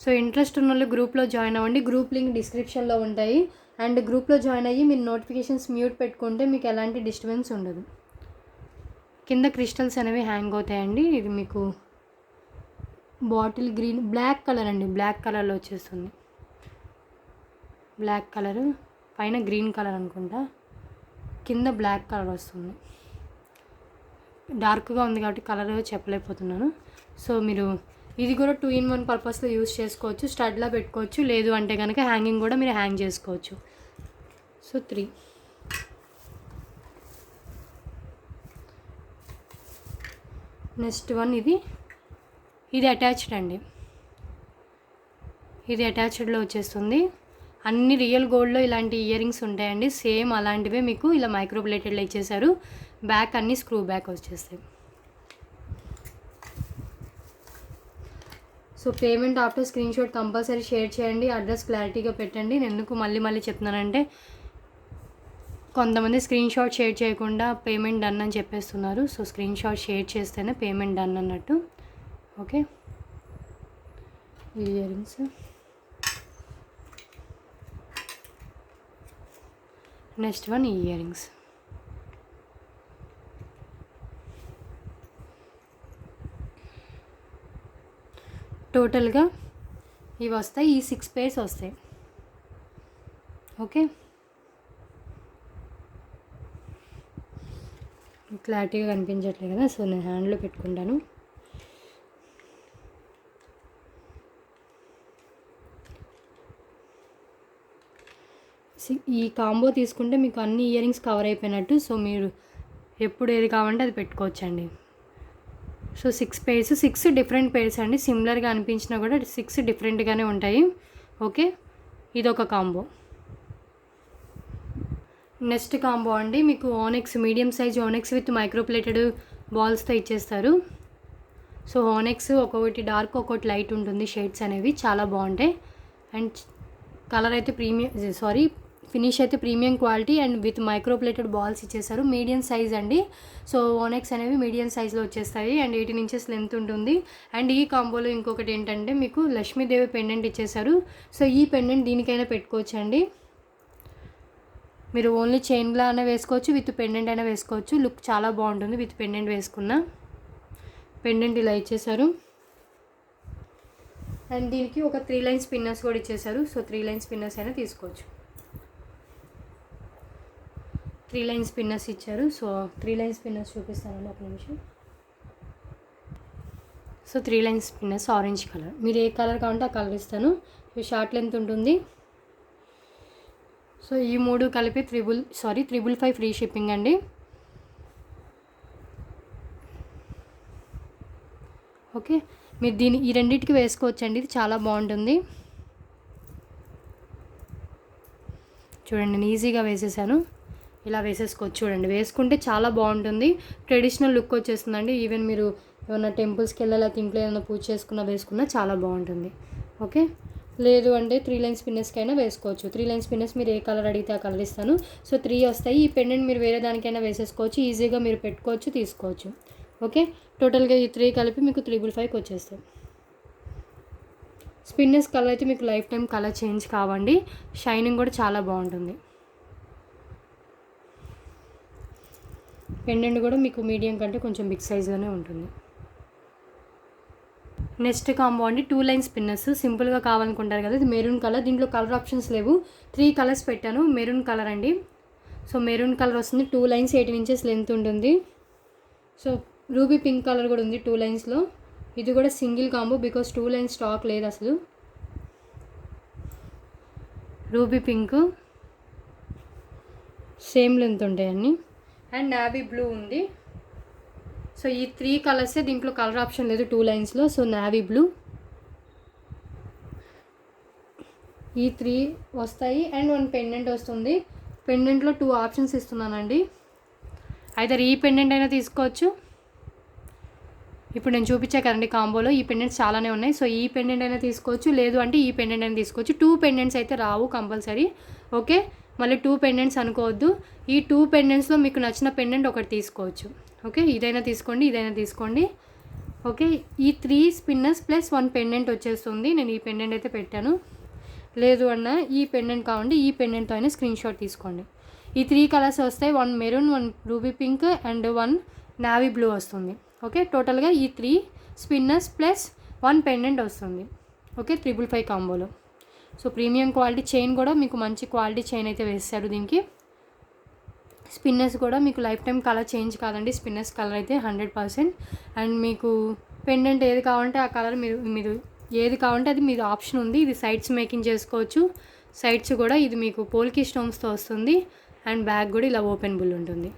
So interest ఉన్న వాళ్ళు గ్రూప్లో జాయిన్ అవ్వండి. గ్రూప్ లింక్ డిస్క్రిప్షన్లో ఉంటాయి. అండ్ గ్రూప్లో జాయిన్ అయ్యి మీరు నోటిఫికేషన్స్ మ్యూట్ పెట్టుకుంటే మీకు ఎలాంటి డిస్టర్బెన్స్ ఉండదు. కింద క్రిస్టల్స్ అనేవి హ్యాంగ్ అవుతాయండి. ఇది మీకు బాటిల్ గ్రీన్ బ్లాక్ కలర్ అండి, బ్లాక్ కలర్లో వచ్చేస్తుంది. బ్లాక్ కలర్ పైన గ్రీన్ కలర్ అనుకుంటా, కింద బ్లాక్ కలర్ వస్తుంది. డార్క్గా ఉంది కాబట్టి కలర్ చెప్పలేకపోతున్నాను. సో మీరు ఇది కూడా 2 in 1 పర్పస్లో యూస్ చేసుకోవచ్చు. స్టడ్లా పెట్టుకోవచ్చు, లేదు అంటే కనుక హ్యాంగింగ్ కూడా మీరు హ్యాంగ్ చేసుకోవచ్చు. సో 3. నెక్స్ట్ వన్, ఇది అటాచ్డ్ అండి. ఇది అటాచ్డ్లో వచ్చేస్తుంది. అన్ని రియల్ గోల్డ్లో ఇలాంటి ఇయర్ రింగ్స్ ఉంటాయండి. సేమ్ అలాంటివే మీకు ఇలా మైక్రోప్లేటెడ్లో ఇచ్చేసారు. బ్యాక్ అన్ని స్క్రూ బ్యాక్ వచ్చేస్తాయి. So payment after screen shot compulsory share చేయండి. అడ్రస్ క్లారిటీగా పెట్టండి. నేను ఎందుకు మళ్ళీ చెప్తున్నానంటే కొంతమంది స్క్రీన్ షాట్ షేర్ చేయకుండా పేమెంట్ డన్ అని చెప్పేస్తున్నారు. సో స్క్రీన్ షాట్ షేర్ చేస్తేనే పేమెంట్ డన్ అన్నట్టు. Okay, ear rings. Next one year rings. టోటల్గా ఇవి వస్తాయి, ఈ 6 pairs వస్తాయి. ఓకే, క్లారిటీగా కనిపించట్లేదు కదా, సో నేను హ్యాండ్లో పెట్టుకుంటాను. ఈ కాంబో తీసుకుంటే మీకు అన్ని ఇయర్ రింగ్స్ కవర్ అయిపోయినట్టు. సో మీరు ఎప్పుడు ఏది కావాలంటే అది పెట్టుకోవచ్చండి. సో 6 pairs, 6 డిఫరెంట్ పేర్స్ అండి. సిమిలర్గా అనిపించినా కూడా 6 డిఫరెంట్గానే ఉంటాయి. ఓకే, ఇదొక కాంబో. నెక్స్ట్ కాంబో అండి, మీకు onyx medium size onyx with micro plated బాల్స్తో ఇచ్చేస్తారు. సో ఓనెక్స్ ఒక్కొక్కటి డార్క్ ఒక్కొక్కటి లైట్ ఉంటుంది, షేడ్స్ అనేవి చాలా బాగుంటాయి. అండ్ కలర్ అయితే ఫినిష్ అయితే premium quality and with micro plated balls ఇచ్చేసారు. మీడియం సైజ్ అండి. సో ఓనెక్స్ అనేవి మీడియం సైజ్లో వచ్చేస్తాయి అండ్ 18 inches లెంత్ ఉంటుంది. అండ్ ఈ కాంబోలో ఇంకొకటి ఏంటంటే మీకు లక్ష్మీదేవి పెండెంట్ ఇచ్చేసారు. సో ఈ పెండెంట్ దీనికైనా పెట్టుకోవచ్చు అండి. మీరు ఓన్లీ చైన్లా అయినా వేసుకోవచ్చు, విత్ పెండెంట్ అయినా వేసుకోవచ్చు. లుక్ చాలా బాగుంటుంది విత్ పెండెంట్ వేసుకున్న. పెండెంట్ ఇలా ఇచ్చేసారు. అండ్ దీనికి ఒక 3 lines పిన్నర్స్ కూడా ఇచ్చేసారు. సో 3 lines పిన్నర్స్ అయినా తీసుకోవచ్చు. 3 lines పిన్నర్స్ ఇచ్చారు. సో 3 lines పిన్నర్స్ చూపిస్తానండి, ఒక నిమిషం. సో 3 lines పిన్నర్స్ ఆరెంజ్ కలర్, మీరు ఏ కలర్ కావాలంటే ఆ కలర్ ఇస్తాను. షార్ట్ లెంత్ ఉంటుంది. సో ఈ 3 కలిపి 355 ఫ్రీ షిప్పింగ్ అండి. ఓకే, మీరు ఈ రెండింటికి వేసుకోవచ్చండి. ఇది చాలా బాగుంటుంది. చూడండి, నేను ఈజీగా వేసేసాను. ఇలా వేసేసుకోవచ్చు. చూడండి, వేసుకుంటే చాలా బాగుంటుంది. ట్రెడిషనల్ లుక్ వచ్చేస్తుందండి. ఈవెన్ మీరు ఏమైనా టెంపుల్స్కి వెళ్ళాలి, ఇంట్లో ఏమైనా పూజ వేసుకున్నా చాలా బాగుంటుంది. ఓకే, లేదు అంటే 3 lines పిన్నర్స్కైనా వేసుకోవచ్చు. 3 lines పిన్నర్స్ మీరు ఏ కలర్ అడిగితే ఆ కలర్ ఇస్తాను. సో 3 వస్తాయి. ఈ పెండెంట్ మీరు వేరే దానికైనా వేసేసుకోవచ్చు, ఈజీగా మీరు పెట్టుకోవచ్చు, తీసుకోవచ్చు. ఓకే, టోటల్గా ఈ 3 కలిపి మీకు 355కి వచ్చేస్తాయి. స్పిన్నర్స్ కలర్ అయితే మీకు లైఫ్ టైం కలర్ చేంజ్ కావండి. షైనింగ్ కూడా చాలా బాగుంటుంది. పెండెంట్ కూడా మీకు మీడియం కంటే కొంచెం బిగ్ సైజ్లోనే ఉంటుంది. నెక్స్ట్ కాంబో అండి, 2 lines పిన్నర్స్. సింపుల్గా కావాలనుకుంటారు కదా, ఇది మెరూన్ కలర్. దీంట్లో కలర్ ఆప్షన్స్ లేవు, 3 colors పెట్టాను. మెరూన్ కలర్ అండి. సో మెరూన్ కలర్ వస్తుంది. 2 lines 18 inches లెంత్ ఉంటుంది. సో రూబీ పింక్ కలర్ కూడా ఉంది 2 linesలో. ఇది కూడా single combo, because 2 lines stock లేదు అసలు. రూబీ పింక్ సేమ్ లెంత్ ఉంటాయన్నీ. అండ్ నావీ బ్లూ ఉంది. సో ఈ 3 కలర్సే, దీంట్లో కలర్ ఆప్షన్ లేదు 2 linesలో. సో నావీ బ్లూ, ఈ 3 వస్తాయి. అండ్ 1 పెండెంట్ వస్తుంది. పెండెంట్లో 2 ఆప్షన్స్ ఇస్తున్నానండి. ఐదర్ ఈ పెండెంట్ అయినా తీసుకోవచ్చు, ఇప్పుడు నేను చూపించా కదండి కాంబోలో ఈ పెండెంట్స్ చాలానే ఉన్నాయి. సో ఈ పెండెంట్ అయినా తీసుకోవచ్చు, లేదు అంటే ఈ పెండెంట్ అయినా తీసుకోవచ్చు. 2 పెండెంట్స్ అయితే రావు కంపల్సరీ. ఓకే, మళ్ళీ 2 పెండెంట్స్ అనుకోవద్దు. ఈ 2 పెండెంట్స్లో మీకు నచ్చిన పెండెంట్ ఒకటి తీసుకోవచ్చు. ఓకే, ఇదైనా తీసుకోండి, ఇదైనా తీసుకోండి. ఓకే, ఈ 3 స్పిన్నర్స్ ప్లస్ 1 పెండెంట్ వచ్చేస్తుంది. నేను ఈ పెండెంట్ అయితే పెట్టాను. లేదు అన్న ఈ పెండెంట్ కావండి, ఈ పెండెంట్తో అయినా స్క్రీన్ షాట్ తీసుకోండి. ఈ 3 కలర్స్ వస్తాయి. 1 maroon, 1 ruby pink and 1 navy blue వస్తుంది. ఓకే, టోటల్గా ఈ 3 స్పిన్నర్స్ ప్లస్ 1 పెండెంట్ వస్తుంది. ఓకే, 555 కాంబోలో. సో ప్రీమియం క్వాలిటీ చైన్ కూడా మీకు మంచి క్వాలిటీ చైన్ అయితే వేస్తారు దీనికి. స్పిన్నర్స్ కూడా మీకు లైఫ్ టైం కలర్ చేంజ్ కాదండి. స్పిన్నర్స్ కలర్ అయితే 100%. అండ్ మీకు పెండెంట్ ఏది కావాలంటే ఆ కలర్ మీరు ఏది కావాలంటే అది మీరు ఆప్షన్ ఉంది. ఇది సైడ్స్ మేకింగ్ చేసుకోవచ్చు. సైడ్స్ కూడా ఇది మీకు పోల్కి స్టోన్స్తో వస్తుంది. అండ్ బ్యాక్ కూడా ఇలా ఓపెనబుల్ ఉంటుంది.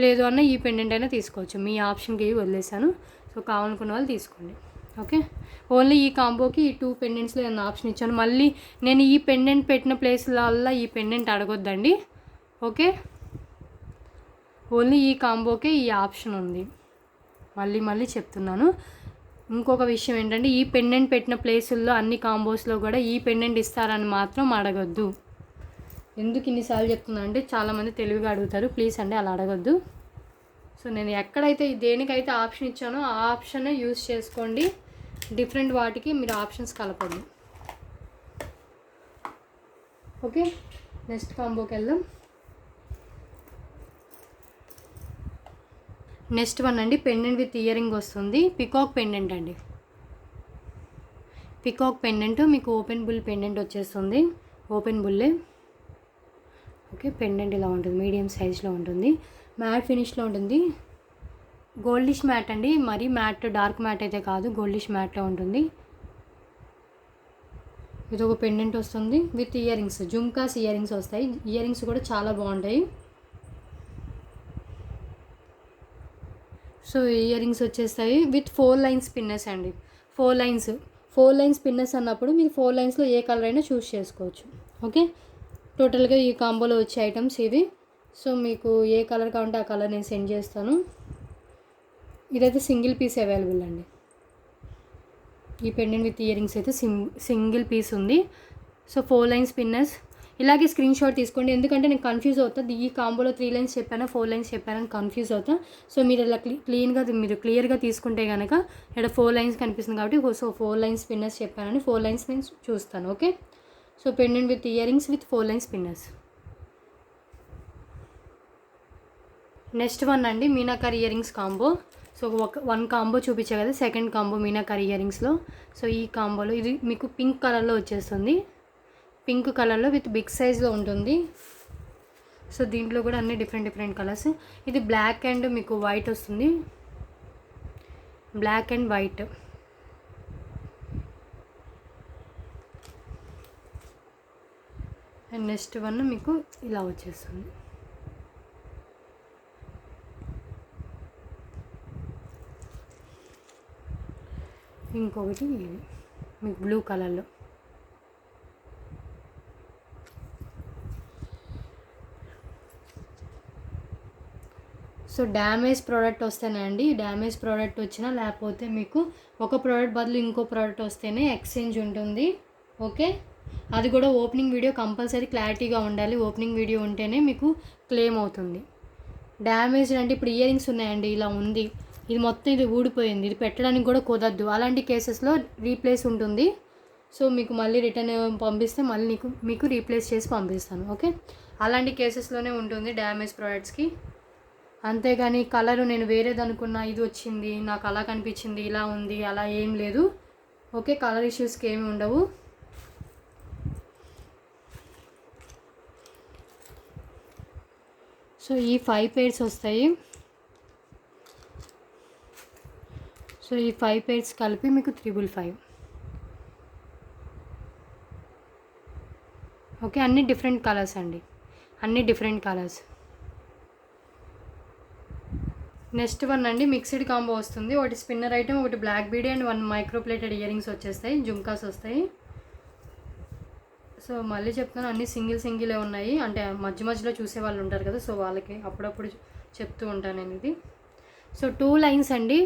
లేదు అన్న ఈ పెండెంట్ అయినా తీసుకోవచ్చు, మీ ఆప్షన్కి వదిలేసాను. సో కావాలనుకున్న వాళ్ళు తీసుకోండి. ఓకే, ఓన్లీ ఈ కాంబోకి ఈ 2 పెండెంట్స్లో ఏమన్నా ఆప్షన్ ఇచ్చాను. మళ్ళీ నేను ఈ పెండెంట్ పెట్టిన ప్లేస్లల్లో ఈ పెండెంట్ అడగొద్దండి. ఓకే, ఓన్లీ ఈ కాంబోకే ఈ ఆప్షన్ ఉంది. మళ్ళీ చెప్తున్నాను. ఇంకొక విషయం ఏంటంటే ఈ పెండెంట్ పెట్టిన ప్లేసుల్లో అన్ని కాంబోస్లో కూడా ఈ పెండెంట్ ఇస్తారని మాత్రం అడగొద్దు. ఎందుకు ఇన్నిసార్లు చెప్తున్నా అంటే చాలామంది తెలివిగా అడుగుతారు. ప్లీజ్ అండి అలా అడగొద్దు. సో నేను ఎక్కడైతే దేనికైతే ఆప్షన్ ఇచ్చానో ఆ ఆప్షనే యూజ్ చేసుకోండి. డిఫరెంట్ వాటికి మీరు ఆప్షన్స్ కలపండి. ఓకే, నెక్స్ట్ కాంబోకి వెళ్దాం. నెక్స్ట్ వన్ అండి, పెండెంట్ విత్ ఇయర్ రింగ్ వస్తుంది. పికాక్ పెండెంట్ అండి. పికాక్ పెండెంట్ మీకు ఓపెన్ బుల్ పెండెంట్ వచ్చేస్తుంది. ఓపెన్ బుల్లే. ఓకే, పెండెంట్ ఇలా ఉంటుంది, మీడియం సైజ్లో ఉంటుంది, మ్యాట్ ఫినిష్లో ఉంటుంది. గోల్డిష్ మ్యాట్ అండి, మరీ మ్యాట్ డార్క్ మ్యాట్ అయితే కాదు, గోల్డిష్ మ్యాట్లో ఉంటుంది. ఇది ఒక పెండెంట్ వస్తుంది with ear rings, jhumkas ear rings వస్తాయి. ఇయర్ రింగ్స్ కూడా చాలా బాగుంటాయి. సో ఇయర్ రింగ్స్ వచ్చేస్తాయి విత్ 4 లైన్స్ పిన్నర్స్ అండి. 4 లైన్స్ పిన్నర్స్ అన్నప్పుడు మీరు 4 లైన్స్లో ఏ కలర్ అయినా చూస్ చేసుకోవచ్చు. ఓకే, టోటల్గా ఈ కాంబోలో వచ్చే ఐటమ్స్ ఇవి. సో మీకు ఏ కలర్ కావాలంటే ఆ కలర్ నేను సెండ్ చేస్తాను. ఇదైతే సింగిల్ పీస్ అవైలబుల్ అండి. ఈ పెండెంట్ విత్ ఇయర్ రింగ్స్ అయితే సింగిల్ పీస్ ఉంది. So 4 lines పిన్నర్స్. ఇలాగే స్క్రీన్ షాట్ తీసుకోండి, ఎందుకంటే నేను కన్ఫ్యూజ్ అవుతుంది. ఈ కాంబోలో 3 లైన్స్ చెప్పానా 4 లైన్స్ చెప్పానని కన్ఫ్యూజ్ అవుతా. సో మీరు ఇలా మీరు క్లియర్గా తీసుకుంటే కనుక ఇక్కడ 4 లైన్స్ కనిపిస్తుంది కాబట్టి సో 4 లైన్స్ పిన్నర్స్ చెప్పానని 4 లైన్స్ నేను చూస్తాను. Okay, so pendant with earrings with 4 lines spinners. Next one అండి, meenakari ear rings combo. So one combo చూపించే కదా, సెకండ్ కాంబో మీనాకరీ ఇయర్ రింగ్స్లో. సో ఈ కాంబోలో ఇది మీకు పింక్ కలర్లో వచ్చేస్తుంది. పింక్ కలర్లో విత్ బిగ్ సైజ్లో ఉంటుంది. సో దీంట్లో కూడా అన్ని డిఫరెంట్ కలర్స్. ఇది బ్లాక్ అండ్ మీకు వైట్ వస్తుంది, black and white. And next one మీకు ఇలా వచ్చేస్తుంది. ఇంకొకటి ఇది మీకు బ్లూ కలర్లో. సో డ్యామేజ్ ప్రోడక్ట్ వస్తేనే అండి, డ్యామేజ్ ప్రోడక్ట్ వచ్చినా లేకపోతే మీకు ఒక ప్రోడక్ట్ బదులు ఇంకో ప్రోడక్ట్ వస్తేనే ఎక్స్చేంజ్ ఉంటుంది. ఓకే, అది కూడా ఓపెనింగ్ వీడియో కంపల్సరీ క్లారిటీగా ఉండాలి. ఓపెనింగ్ వీడియో ఉంటేనే మీకు క్లెయిమ్ అవుతుంది. డ్యామేజ్ అంటే ఇప్పుడు ఇయర్ రింగ్స్ ఉన్నాయండి, ఇలా ఉంది, ఇది మొత్తం ఇది ఊడిపోయింది, ఇది పెట్టడానికి కూడా కుదరదు. అలాంటి కేసెస్లో రీప్లేస్ ఉంటుంది. సో మీకు మళ్ళీ రిటర్న్ పంపిస్తే మళ్ళీ మీకు రీప్లేస్ చేసి పంపిస్తాను. ఓకే, అలాంటి కేసెస్లోనే ఉంటుంది డ్యామేజ్ ప్రోడక్ట్స్కి. అంతేగాని కలరు నేను వేరేది అనుకున్నా, ఇది వచ్చింది నాకు అలా కనిపించింది ఇలా ఉంది అలా ఏం లేదు. ఓకే, కలర్ ఇష్యూస్కి ఏమి ఉండవు. సో ఈ 5 pairs వస్తాయి. సో ఈ 5 pairs కలిపి మీకు 555. ఓకే, అన్ని డిఫరెంట్ కలర్స్ అండి, అన్ని డిఫరెంట్ కలర్స్. నెక్స్ట్ వన్ అండి, మిక్స్డ్ కాంబో వస్తుంది. ఒకటి స్పిన్నర్ ఐటమ్, ఒకటి black bead and 1 micro plated ear rings వచ్చేస్తాయి, జుమ్కాస్ వస్తాయి. సో మళ్ళీ చెప్తాను, అన్నీ సింగిలే ఉన్నాయి. అంటే మధ్యలో చూసే వాళ్ళు ఉంటారు కదా, సో వాళ్ళకి అప్పుడప్పుడు చెప్తూ ఉంటాను నేను ఇది. సో 2 లైన్స్ అండి,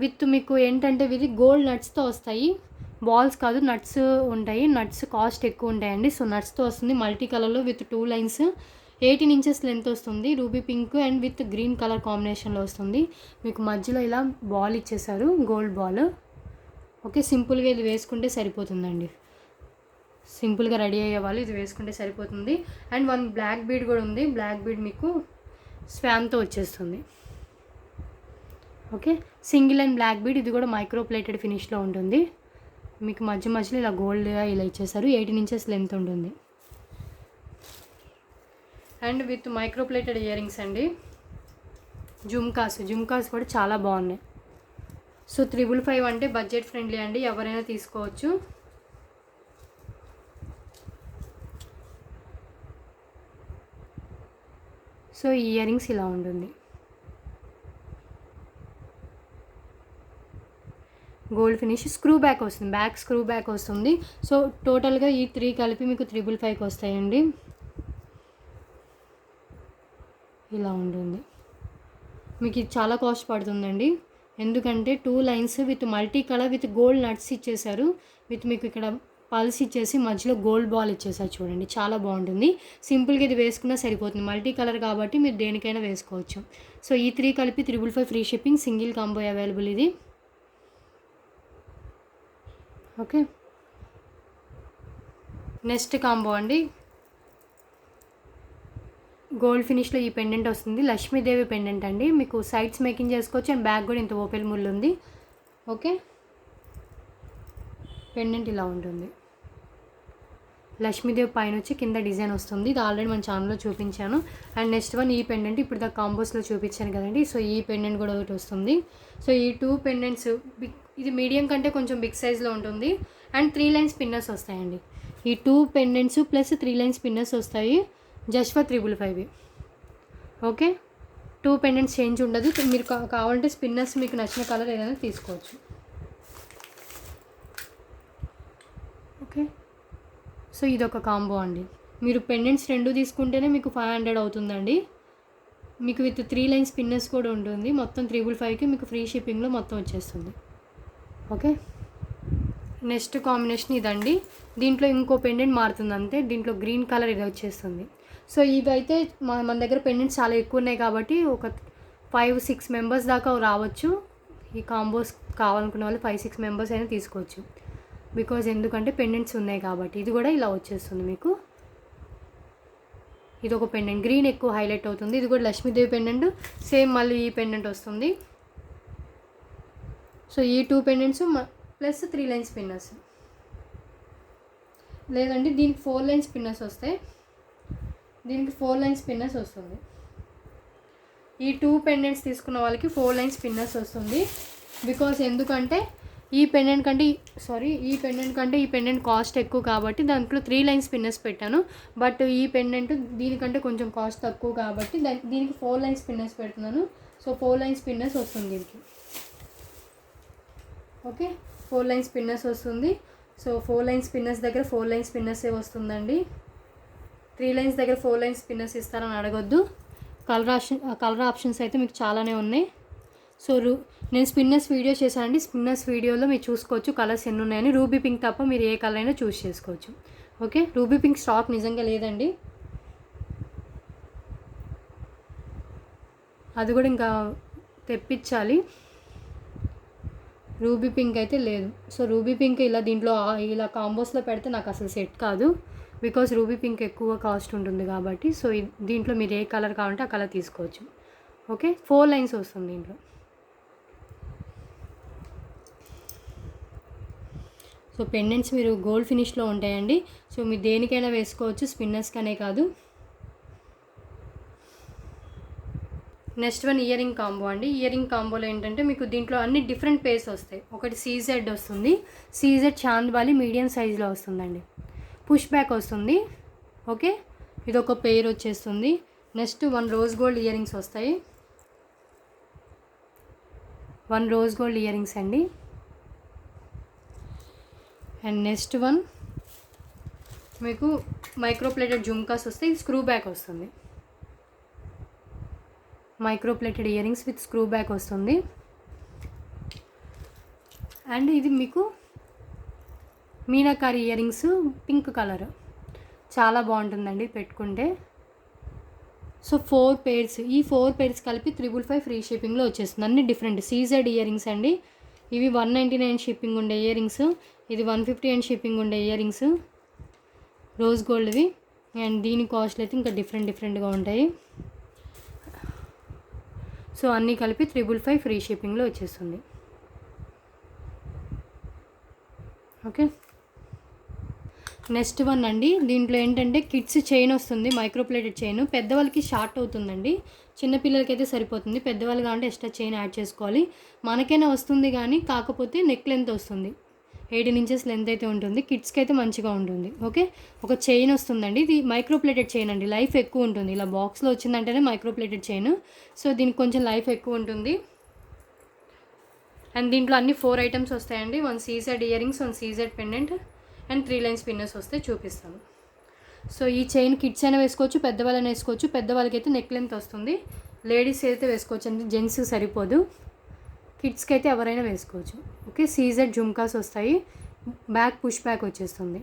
విత్ మీకు ఏంటంటే ఇవి గోల్డ్ నట్స్తో వస్తాయి, బాల్స్ కాదు నట్స్ ఉంటాయి. నట్స్ కాస్ట్ ఎక్కువ ఉంటాయండి. సో నట్స్తో వస్తుంది, మల్టీ కలర్లో విత్ 2 లైన్స్, 18 ఇంచెస్ లెంత్ వస్తుంది. Ruby pink and with green colour కాంబినేషన్లో వస్తుంది. మీకు మధ్యలో ఇలా బాల్ ఇచ్చేసారు, గోల్డ్ బాల్. ఓకే, సింపుల్గా ఇది వేసుకుంటే సరిపోతుందండి. సింపుల్గా రెడీ అయ్యే వాళ్ళు ఇది వేసుకుంటే సరిపోతుంది. అండ్ 1 బ్లాక్ బీడ్ కూడా ఉంది. బ్లాక్ బీడ్ మీకు స్వాన్తో వచ్చేస్తుంది. Okay, single and black bead, ఇది కూడా మైక్రో ప్లేటెడ్ ఫినిష్లో ఉంటుంది. మీకు మధ్యలో ఇలా గోల్డ్గా ఇలా ఇచ్చేసారు. 18 ఇంచెస్ లెంత్ ఉంటుంది. And with micro plated ear rings అండి. జుమ్కాస్ కూడా చాలా బాగున్నాయి. సో 555 అంటే బడ్జెట్ ఫ్రెండ్లీ అండి, ఎవరైనా తీసుకోవచ్చు. సో ఈ ఇయర్ రింగ్స్ ఇలా ఉంటుంది. గోల్డ్ ఫినిష్, స్క్రూ బ్యాక్ వస్తుంది, బ్యాక్ స్క్రూ బ్యాక్ వస్తుంది. సో టోటల్గా ఈ 3 కలిపి మీకు 555 వస్తాయండి. ఇలా ఉంటుంది. మీకు ఇది చాలా కాస్ట్ పడుతుందండి, ఎందుకంటే 2 lines with multi colour with gold nuts ఇచ్చేసారు. విత్ మీకు ఇక్కడ పల్స్ ఇచ్చేసి మధ్యలో గోల్డ్ బాల్ ఇచ్చేసారు. చూడండి చాలా బాగుంటుంది. సింపుల్గా ఇది వేసుకున్నా సరిపోతుంది, మల్టీ కలర్ కాబట్టి మీరు దేనికైనా వేసుకోవచ్చు. సో ఈ 3 కలిపి 555 free shipping, single combo available ఇది. ఓకే, నెక్స్ట్ కాంబో అండి. గోల్డ్ ఫినిష్లో ఈ పెండెంట్ వస్తుంది, లక్ష్మీదేవి పెండెంట్ అండి. మీకు సైడ్స్ మేకింగ్ చేసుకోవచ్చు అండ్ బ్యాక్ కూడా ఇంత ఓపెన్ ముళ్ళు ఉంది. ఓకే, పెండెంట్ ఇలా ఉంటుంది. లక్ష్మీదేవి పైన వచ్చి కింద డిజైన్ వస్తుంది. ఇది ఆల్రెడీ మన ఛానల్లో చూపించాను. అండ్ నెక్స్ట్ వన్ ఈ పెండెంట్, ఇప్పుడు దా కాంబోస్లో చూపించాను కదండి. సో ఈ పెండెంట్ కూడా ఒకటి వస్తుంది. సో ఈ 2 పెండెంట్స్ ఇది మీడియం కంటే కొంచెం బిగ్ సైజ్లో ఉంటుంది. అండ్ 3 లైన్స్ పిన్నర్స్ వస్తాయండి. ఈ 2 పెండెంట్స్ ప్లస్ 3 లైన్స్ పిన్నర్స్ వస్తాయి, just for 555. Okay, 2 pendants change ఉండదు. మీరు కావాలంటే స్పిన్నర్స్ మీకు నచ్చిన కలర్ ఏదైనా తీసుకోవచ్చు. ఓకే, సో ఇదొక కాంబో అండి. మీరు పెండెంట్స్ 2 తీసుకుంటేనే మీకు 500 అవుతుందండి. మీకు విత్ 3 లైన్స్ పిన్నర్స్ కూడా ఉంటుంది. మొత్తం 555కి మీకు ఫ్రీ షిప్పింగ్లో మొత్తం వచ్చేస్తుంది. ఓకే, నెక్స్ట్ కాంబినేషన్ ఇదండి. దీంట్లో ఇంకో పెండెంట్ మారుతుంది అంతే. దీంట్లో గ్రీన్ కలర్ ఇది వచ్చేస్తుంది. సో ఇవైతే మన దగ్గర పెండెంట్స్ చాలా ఎక్కువ ఉన్నాయి కాబట్టి ఒక 5-6 మెంబర్స్ దాకా రావచ్చు. ఈ కాంబోస్ కావాలనుకున్న వాళ్ళు 5-6 మెంబర్స్ అయినా తీసుకోవచ్చు. బికాజ్ ఎందుకంటే పెండెంట్స్ ఉన్నాయి కాబట్టి. ఇది కూడా ఇలా వచ్చేస్తుంది మీకు. ఇది ఒక పెండెంట్, గ్రీన్ ఎక్కువ హైలైట్ అవుతుంది. ఇది కూడా లక్ష్మీదేవి పెండెంట్, సేమ్ మళ్ళీ ఈ పెండెంట్ వస్తుంది. సో ఈ 2 పెండెంట్స్ ప్లస్ 3 లైన్స్ పిన్నర్స్, లేదండి దీనికి 4 లైన్స్ పిన్నర్స్ వస్తాయి. దీనికి 4 లైన్స్ పిన్నర్స్ వస్తుంది. ఈ 2 పెండెంట్స్ తీసుకున్న వాళ్ళకి 4 లైన్స్ పిన్నర్స్ వస్తుంది. బికాజ్ ఎందుకంటే ఈ పెండెంట్ కంటే ఈ పెండెంట్ కాస్ట్ ఎక్కువ కాబట్టి దాంట్లో 3 లైన్స్ పిన్నర్స్ పెట్టాను. బట్ ఈ పెండెంట్ దీనికంటే కొంచెం కాస్ట్ తక్కువ కాబట్టి దీనికి 4 లైన్స్ పిన్నర్స్ పెడుతున్నాను. సో 4 లైన్స్ పిన్నర్స్ వస్తుంది దీనికి. ఓకే, 4 లైన్స్ పిన్నర్స్ వస్తుంది. సో 4 లైన్స్ పిన్నర్స్ దగ్గర 4 లైన్స్ పిన్నర్సే వస్తుందండి. 3 లైన్స్ దగ్గర 4 లైన్స్ పిన్నర్స్ ఇస్తారని అడగొద్దు. కలర్ ఆప్షన్స్ అయితే మీకు చాలానే ఉన్నాయి. సో నేను స్పిన్నర్స్ వీడియో చేశానండి. స్పిన్నర్స్ వీడియోలో మీరు చూసుకోవచ్చు కలర్స్ ఎన్ని ఉన్నాయని. రూబీ పింక్ తప్ప మీరు ఏ కలర్ అయినా చూస్ చేసుకోవచ్చు. ఓకే, రూబీ పింక్ స్టాక్ నిజంగా లేదండి, అది కూడా ఇంకా తెప్పించాలి. రూబీ పింక్ అయితే లేదు. సో రూబీ పింక్ ఇలా దీంట్లో ఇలా కాంబోస్లో పెడితే నాకు అసలు సెట్ కాదు. బికాజ్ రూబీ పింక్ ఎక్కువ కాస్ట్ ఉంటుంది కాబట్టి. సో దీంట్లో మీరు ఏ కలర్ కావాలంటే ఆ కలర్ తీసుకోవచ్చు. ఓకే, 4 లైన్స్ వస్తుంది దీంట్లో. సో పెండెంట్స్ మీరు గోల్డ్ ఫినిష్లో ఉంటాయండి. సో మీరు దేనికైనా వేసుకోవచ్చు, స్పిన్నర్స్కనే కాదు. Next one ear ring combo అండి. ఇయర్ రింగ్ కాంబోలో ఏంటంటే మీకు దీంట్లో అన్ని డిఫరెంట్ పేర్స్ వస్తాయి. ఒకటి CZ వస్తుంది, CZ చాంద్బాలి మీడియం సైజులో వస్తుందండి. పుష్ బ్యాక్ వస్తుంది. ఓకే, ఇది ఒక పేర్ వచ్చేస్తుంది. Next 1 rose gold ear rings వస్తాయి. 1 రోజ్ గోల్డ్ ఇయర్ రింగ్స్ అండి. అండ్ నెక్స్ట్ వన్ మీకు మైక్రో ప్లేటెడ్ జుమ్కాస్ వస్తాయి, స్క్రూ బ్యాక్ వస్తుంది. Micro plated ear rings with screw back వస్తుంది. అండ్ ఇది మీకు meenakari ear rings pink colour, చాలా బాగుంటుందండి పెట్టుకుంటే. సో 4 పేర్స్, ఈ 4 పేర్స్ కలిపి 555 ఫ్రీ షిప్పింగ్లో వచ్చేస్తుంది. అన్ని డిఫరెంట్ సీజెడ్ ఇయర్ రింగ్స్ అండి. ఇవి 199 షిప్పింగ్ ఉండే ఇయర్ రింగ్స్, ఇది 150 అండ్ షిప్పింగ్ ఉండే ఇయర్ రింగ్స్ రోజ్ గోల్డ్వి. అండ్ దీని కాస్ట్లు అయితే ఇంకా డిఫరెంట్గా ఉంటాయి. సో అన్నీ కలిపి 555 ఫ్రీ షిప్పింగ్లో వచ్చేస్తుంది. ఓకే, నెక్స్ట్ వన్ అండి. దీంట్లో ఏంటంటే కిడ్స్ చైన్ వస్తుంది, మైక్రోప్లేటెడ్ చైన్. పెద్దవాళ్ళకి షార్ట్ అవుతుందండి, చిన్నపిల్లలకి అయితే సరిపోతుంది. పెద్దవాళ్ళు కావాలంటే ఎక్స్ట్రా చైన్ యాడ్ చేసుకోవాలి. మనకైనా వస్తుంది కానీ కాకపోతే నెక్ లెంత్ వస్తుంది, 18 ఇంచెస్ లెంత్ అయితే ఉంటుంది. కిడ్స్కి అయితే మంచిగా ఉంటుంది. ఓకే, ఒక చైన్ వస్తుందండి. ఇది మైక్రోప్లేటెడ్ చైన్ అండి, లైఫ్ ఎక్కువ ఉంటుంది. ఇలా బాక్స్లో వచ్చిందంటేనే మైక్రోప్లేటెడ్ చైన్. సో దీనికి కొంచెం లైఫ్ ఎక్కువ ఉంటుంది. అండ్ దీంట్లో అన్ని 4 ఐటమ్స్ వస్తాయండి. 1 CZ ear rings, 1 CZ pendant and 3 lines పిన్నర్స్ వస్తే చూపిస్తాను. సో ఈ చైన్ కిడ్స్ అయినా వేసుకోవచ్చు, పెద్దవాళ్ళైనా వేసుకోవచ్చు. పెద్దవాళ్ళకి అయితే నెక్ లెంత్ వస్తుంది, లేడీస్ అయితే వేసుకోవచ్చు అండి, జెంట్స్కి సరిపోదు. కిడ్స్కి అయితే ఎవరైనా వేసుకోవచ్చు. ఓకే, సీజెడ్ జుమ్కాస్ వస్తాయి, బ్యాక్ పుష్ బ్యాక్ వచ్చేస్తుంది,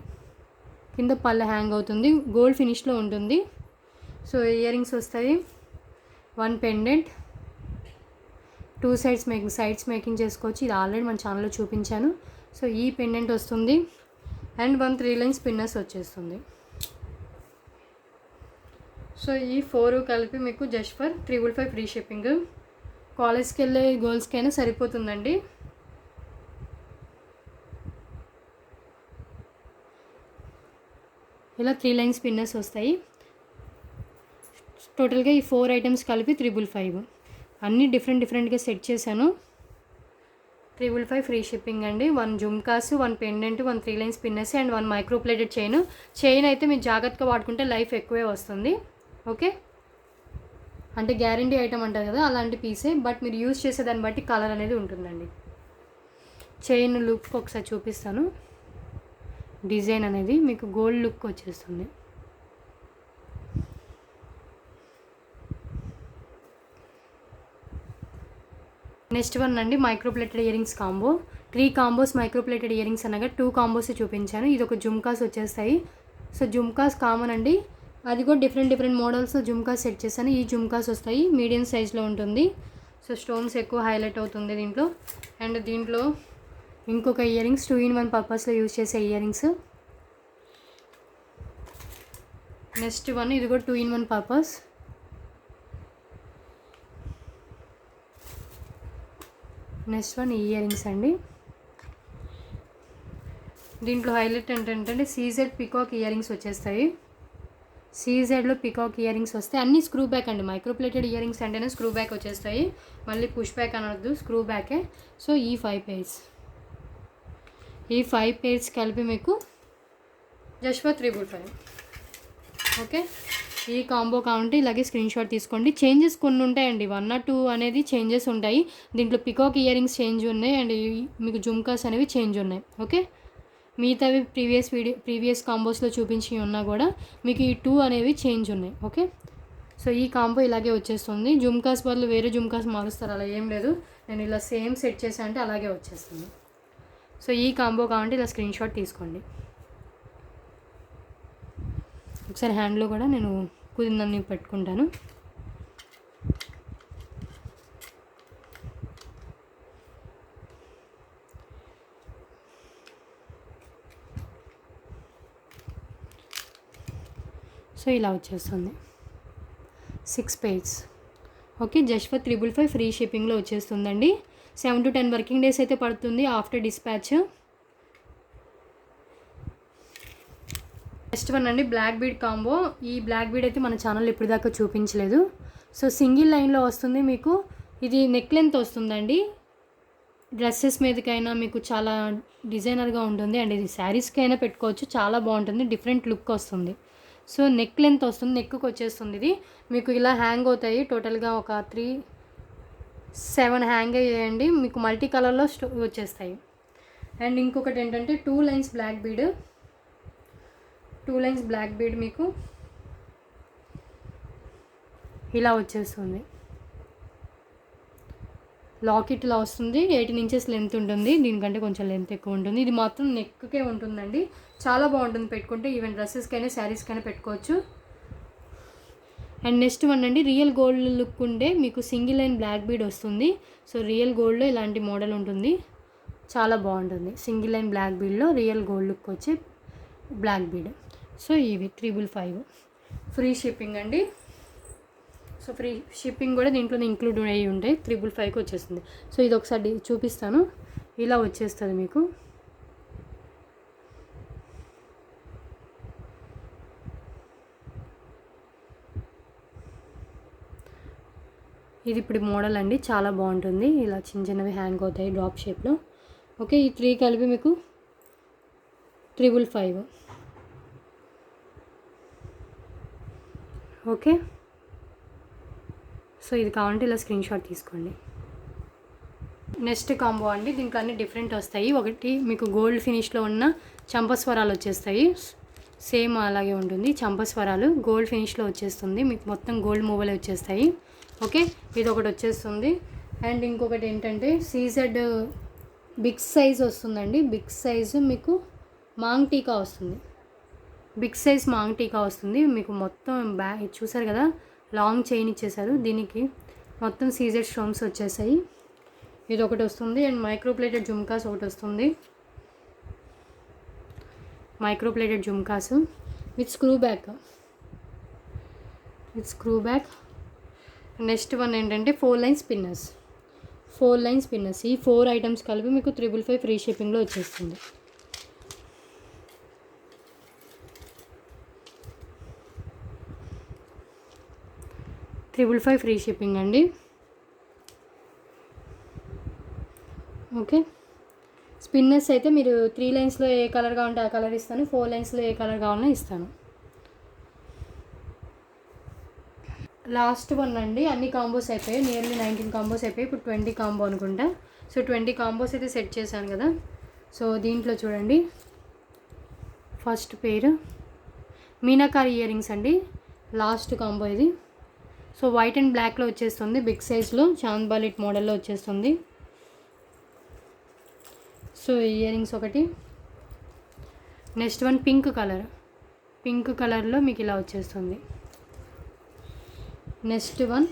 కింద పళ్ళ హ్యాంగ్ అవుతుంది, గోల్డ్ ఫినిష్లో ఉంటుంది. సో ఇయర్ రింగ్స్ వస్తాయి, 1 పెండెంట్, 2 సైడ్స్ మేకింగ్ చేసుకోవచ్చు. ఇది ఆల్రెడీ మన ఛానల్లో చూపించాను. సో ఈ పెండెంట్ వస్తుంది అండ్ 1 3 లైన్స్ పిన్నర్స్ వచ్చేస్తుంది. సో ఈ 4 కలిపి మీకు జస్ట్ ఫర్ 555 ఫ్రీ షిప్పింగ్. కాలేజ్కి వెళ్ళే గర్ల్స్కైనా సరిపోతుందండి. ఇలా 3 లైన్స్ పిన్నర్స్ వస్తాయి. టోటల్గా ఈ 4 ఐటమ్స్ కలిపి 555. అన్నీ డిఫరెంట్గా సెట్ చేశాను. 555 ఫ్రీ షిప్పింగ్ అండి. 1 jhumkas, 1 pendant, 1 3 lines pinners and 1 micro plated chain అయితే మీరు జాగ్రత్తగా వాడుకుంటే లైఫ్ ఎక్కువే వస్తుంది. ఓకే, అంటే గ్యారంటీ ఐటమ్ అంటారు కదా, అలాంటి పీసే. బట్ మీరు యూజ్ చేసేదాన్ని బట్టి కలర్ అనేది ఉంటుందండి. చైన్ లుక్ ఒకసారి చూపిస్తాను. డిజైన్ అనేది మీకు గోల్డ్ లుక్ వచ్చేస్తుంది. నెక్స్ట్ వన్ అండి, micro plated ear rings combo. 3 combos micro plated year rings అనగా 2 కాంబోస్ చూపించాను. ఇది ఒక జుమ్కాస్ వచ్చేస్తాయి. సో జుమ్కాస్ కామన్ అండి, అది కూడా డిఫరెంట్ మోడల్స్ జుమ్కాస్ సెట్ చేశాను. ఈ జుమ్కాస్ వస్తాయి, మీడియం సైజ్లో ఉంటుంది. సో స్టోన్స్ ఎక్కువ హైలైట్ అవుతుంది దీంట్లో. అండ్ దీంట్లో ఇంకొక ఇయర్ రింగ్స్ 2 in 1 పర్పస్లో యూజ్ చేసే ఇయర్ రింగ్స్. నెక్స్ట్ వన్, ఇది కూడా 2 in 1 purpose. Next one ear rings అండి. దీంట్లో హైలైట్ ఏంటంటే సీజెడ్ పికాక్ ఇయర్ రింగ్స్ వచ్చేస్తాయి. సీజెడ్లో పికాక్ ఇయర్ రింగ్స్ వస్తాయి, అన్నీ స్క్రూ బ్యాక్ అండి. మైక్రోప్లేటెడ్ ఇయర్ రింగ్స్ అంటేనే స్క్రూ బ్యాక్ వచ్చేస్తాయి, మళ్ళీ పుష్ బ్యాక్ అనొద్దు, స్క్రూ బ్యాకే. సో ఈ 5 పేర్స్ కలిపి మీకు జస్ట్ ఫర్ 355. ఓకే, ఈ కాంబో కావాలంటే ఇలాగే స్క్రీన్ షాట్ తీసుకోండి. చేంజెస్ కొన్ని ఉంటాయండి, 1 or 2 అనేది చేంజెస్ ఉంటాయి. దీంట్లో పికాక్ ఇయర్ రింగ్స్ చేంజ్ ఉన్నాయి అండ్ మీకు జుమ్కాస్ అనేవి చేంజ్ ఉన్నాయి. ఓకే, మిగతావి ప్రీవియస్ కాంబోస్లో చూపించి ఉన్నా కూడా మీకు ఈ 2 అనేవి చేంజ్ ఉన్నాయి. ఓకే, సో ఈ కాంబో ఇలాగే వచ్చేస్తుంది. జుమ్కాస్ బదులు వేరే జుమ్కాస్ మారుస్తారు, అలా ఏం లేదు. నేను ఇలా సేమ్ సెట్ చేశాను అంటే అలాగే వచ్చేస్తుంది. సో ఈ కాంబో కావాలంటే ఇలా స్క్రీన్ షాట్ తీసుకోండి. ఒకసారి హ్యాండ్లో కూడా నేను కుదిందని పెట్టుకుంటాను. సో ఇలా వచ్చేస్తుంది 6 pairs. Okay, just for 555 free షిప్పింగ్లో వచ్చేస్తుందండి. 7 to 10 వర్కింగ్ డేస్ అయితే పడుతుంది ఆఫ్టర్ డిస్పాచ్. నెక్స్ట్ వన్ అండి, బ్లాక్ బీడ్ కాంబో. ఈ బ్లాక్ బీడ్ అయితే మన ఛానల్ ఇప్పుడు దాకా చూపించలేదు. సో సింగిల్ లైన్లో వస్తుంది మీకు. ఇది నెక్ లెంత్ వస్తుందండి, డ్రెస్సెస్ మీదకైనా మీకు చాలా డిజైనర్గా ఉంటుంది అండ్ ఇది శారీస్కైనా పెట్టుకోవచ్చు, చాలా బాగుంటుంది, డిఫరెంట్ లుక్ వస్తుంది. సో నెక్ లెంత్ వస్తుంది, నెక్కి వచ్చేస్తుంది. ఇది మీకు ఇలా హ్యాంగ్ అవుతాయి, టోటల్గా ఒక 7 హ్యాంగ్ అయ్యాయండి, మీకు మల్టీ కలర్లో వచ్చేస్తాయి. అండ్ ఇంకొకటి ఏంటంటే 2 లైన్స్ బ్లాక్ బీడ్ మీకు ఇలా వచ్చేస్తుంది. లాకెట్ ఇలా వస్తుంది. 18 ఇంచెస్ లెంత్ ఉంటుంది, దీనికంటే కొంచెం లెంత్ ఎక్కువ ఉంటుంది. ఇది మాత్రం నెక్కే ఉంటుందండి, చాలా బాగుంటుంది పెట్టుకుంటే. ఈవెన్ డ్రెస్సెస్కైనా శారీస్కైనా పెట్టుకోవచ్చు. అండ్ నెక్స్ట్ వన్ అండి, రియల్ గోల్డ్ లుక్ ఉండే మీకు సింగిల్ లైన్ బ్లాక్ బీడ్ వస్తుంది. సో రియల్ గోల్డ్లో ఇలాంటి మోడల్ ఉంటుంది, చాలా బాగుంటుంది. సింగిల్ లైన్ బ్లాక్ బీడ్లో రియల్ గోల్డ్ లుక్ వచ్చే బ్లాక్ బీడ్. సో ఇవి 555 ఫ్రీ షిప్పింగ్ అండి. సో ఫ్రీ షిప్పింగ్ కూడా దీంట్లో ఇంక్లూడ్ అయ్యి ఉంటాయి. 555కి వచ్చేస్తుంది. సో ఇది ఒకసారి చూపిస్తాను, ఇలా వచ్చేస్తుంది మీకు. ఇది ఇప్పుడు మోడల్ అండి, చాలా బాగుంటుంది. ఇలా చిన్న చిన్నవి హ్యాంగ్ అవుతాయి డ్రాప్ షేప్లో. ఓకే, ఈ 3 కలిపి మీకు 555. ఓకే, సో ఇది కావాలంటే ఇలా స్క్రీన్ షాట్ తీసుకోండి. నెక్స్ట్ కాంబో అండి, దీనికి అన్ని డిఫరెంట్ వస్తాయి. ఒకటి మీకు గోల్డ్ ఫినిష్లో ఉన్న చంపస్వరాలు వచ్చేస్తాయి, సేమ్ అలాగే ఉంటుంది. చంపస్వరాలు గోల్డ్ ఫినిష్లో వచ్చేస్తుంది, మీకు మొత్తం గోల్డ్ మూవలే వచ్చేస్తాయి. ఓకే, ఇది ఒకటి వచ్చేస్తుంది. అండ్ ఇంకొకటి ఏంటంటే సీజెడ్ బిగ్ సైజ్ వస్తుందండి. బిగ్ సైజు మీకు మాంగ్ టీకా వస్తుంది, బిగ్ సైజ్ మాంగ్ టీకా వస్తుంది మీకు. మొత్తం చూసారు కదా, లాంగ్ చైన్ ఇచ్చేసారు, దీనికి మొత్తం సీజెడ్ స్టోన్స్ వచ్చేసాయి. ఇది ఒకటి వస్తుంది. అండ్ మైక్రోప్లేటెడ్ జుమ్కాస్ ఒకటి వస్తుంది, micro plated jhumkas with screw back, next one ఏంటంటే 4 లైన్ స్పిన్నర్స్. ఈ 4 ఐటమ్స్ కలిపి మీకు 555 ఫ్రీ షిప్పింగ్లో వచ్చేస్తుంది. 555 ఫ్రీ షిప్పింగ్ అండి. ఓకే, స్పిన్నర్స్ అయితే మీరు 3 లైన్స్లో ఏ కలర్ కావాలంటే ఆ కలర్ ఇస్తాను, 4 లైన్స్లో ఏ కలర్ కావాలన్నా ఇస్తాను. లాస్ట్ వన్ అండి, అన్ని కాంబోస్ అయిపోయాయి, నియర్లీ 19 కాంబోస్ అయిపోయాయి. ఇప్పుడు 20 కాంబో అనుకుంటా. సో 20 కాంబోస్ అయితే సెట్ చేశాను కదా. సో దీంట్లో చూడండి, ఫస్ట్ పేరు మీనాకారి ఇయర్ రింగ్స్ అండి, లాస్ట్ కాంబో ఇది. సో వైట్ అండ్ బ్లాక్లో వచ్చేస్తుంది, బిగ్ సైజ్లో చాంద్ బాలిట్ మోడల్లో వచ్చేస్తుంది. సో ఇయర్ రింగ్స్ ఒకటి. నెక్స్ట్ వన్ పింక్ కలర్లో మీకు ఇలా వచ్చేస్తుంది. Next one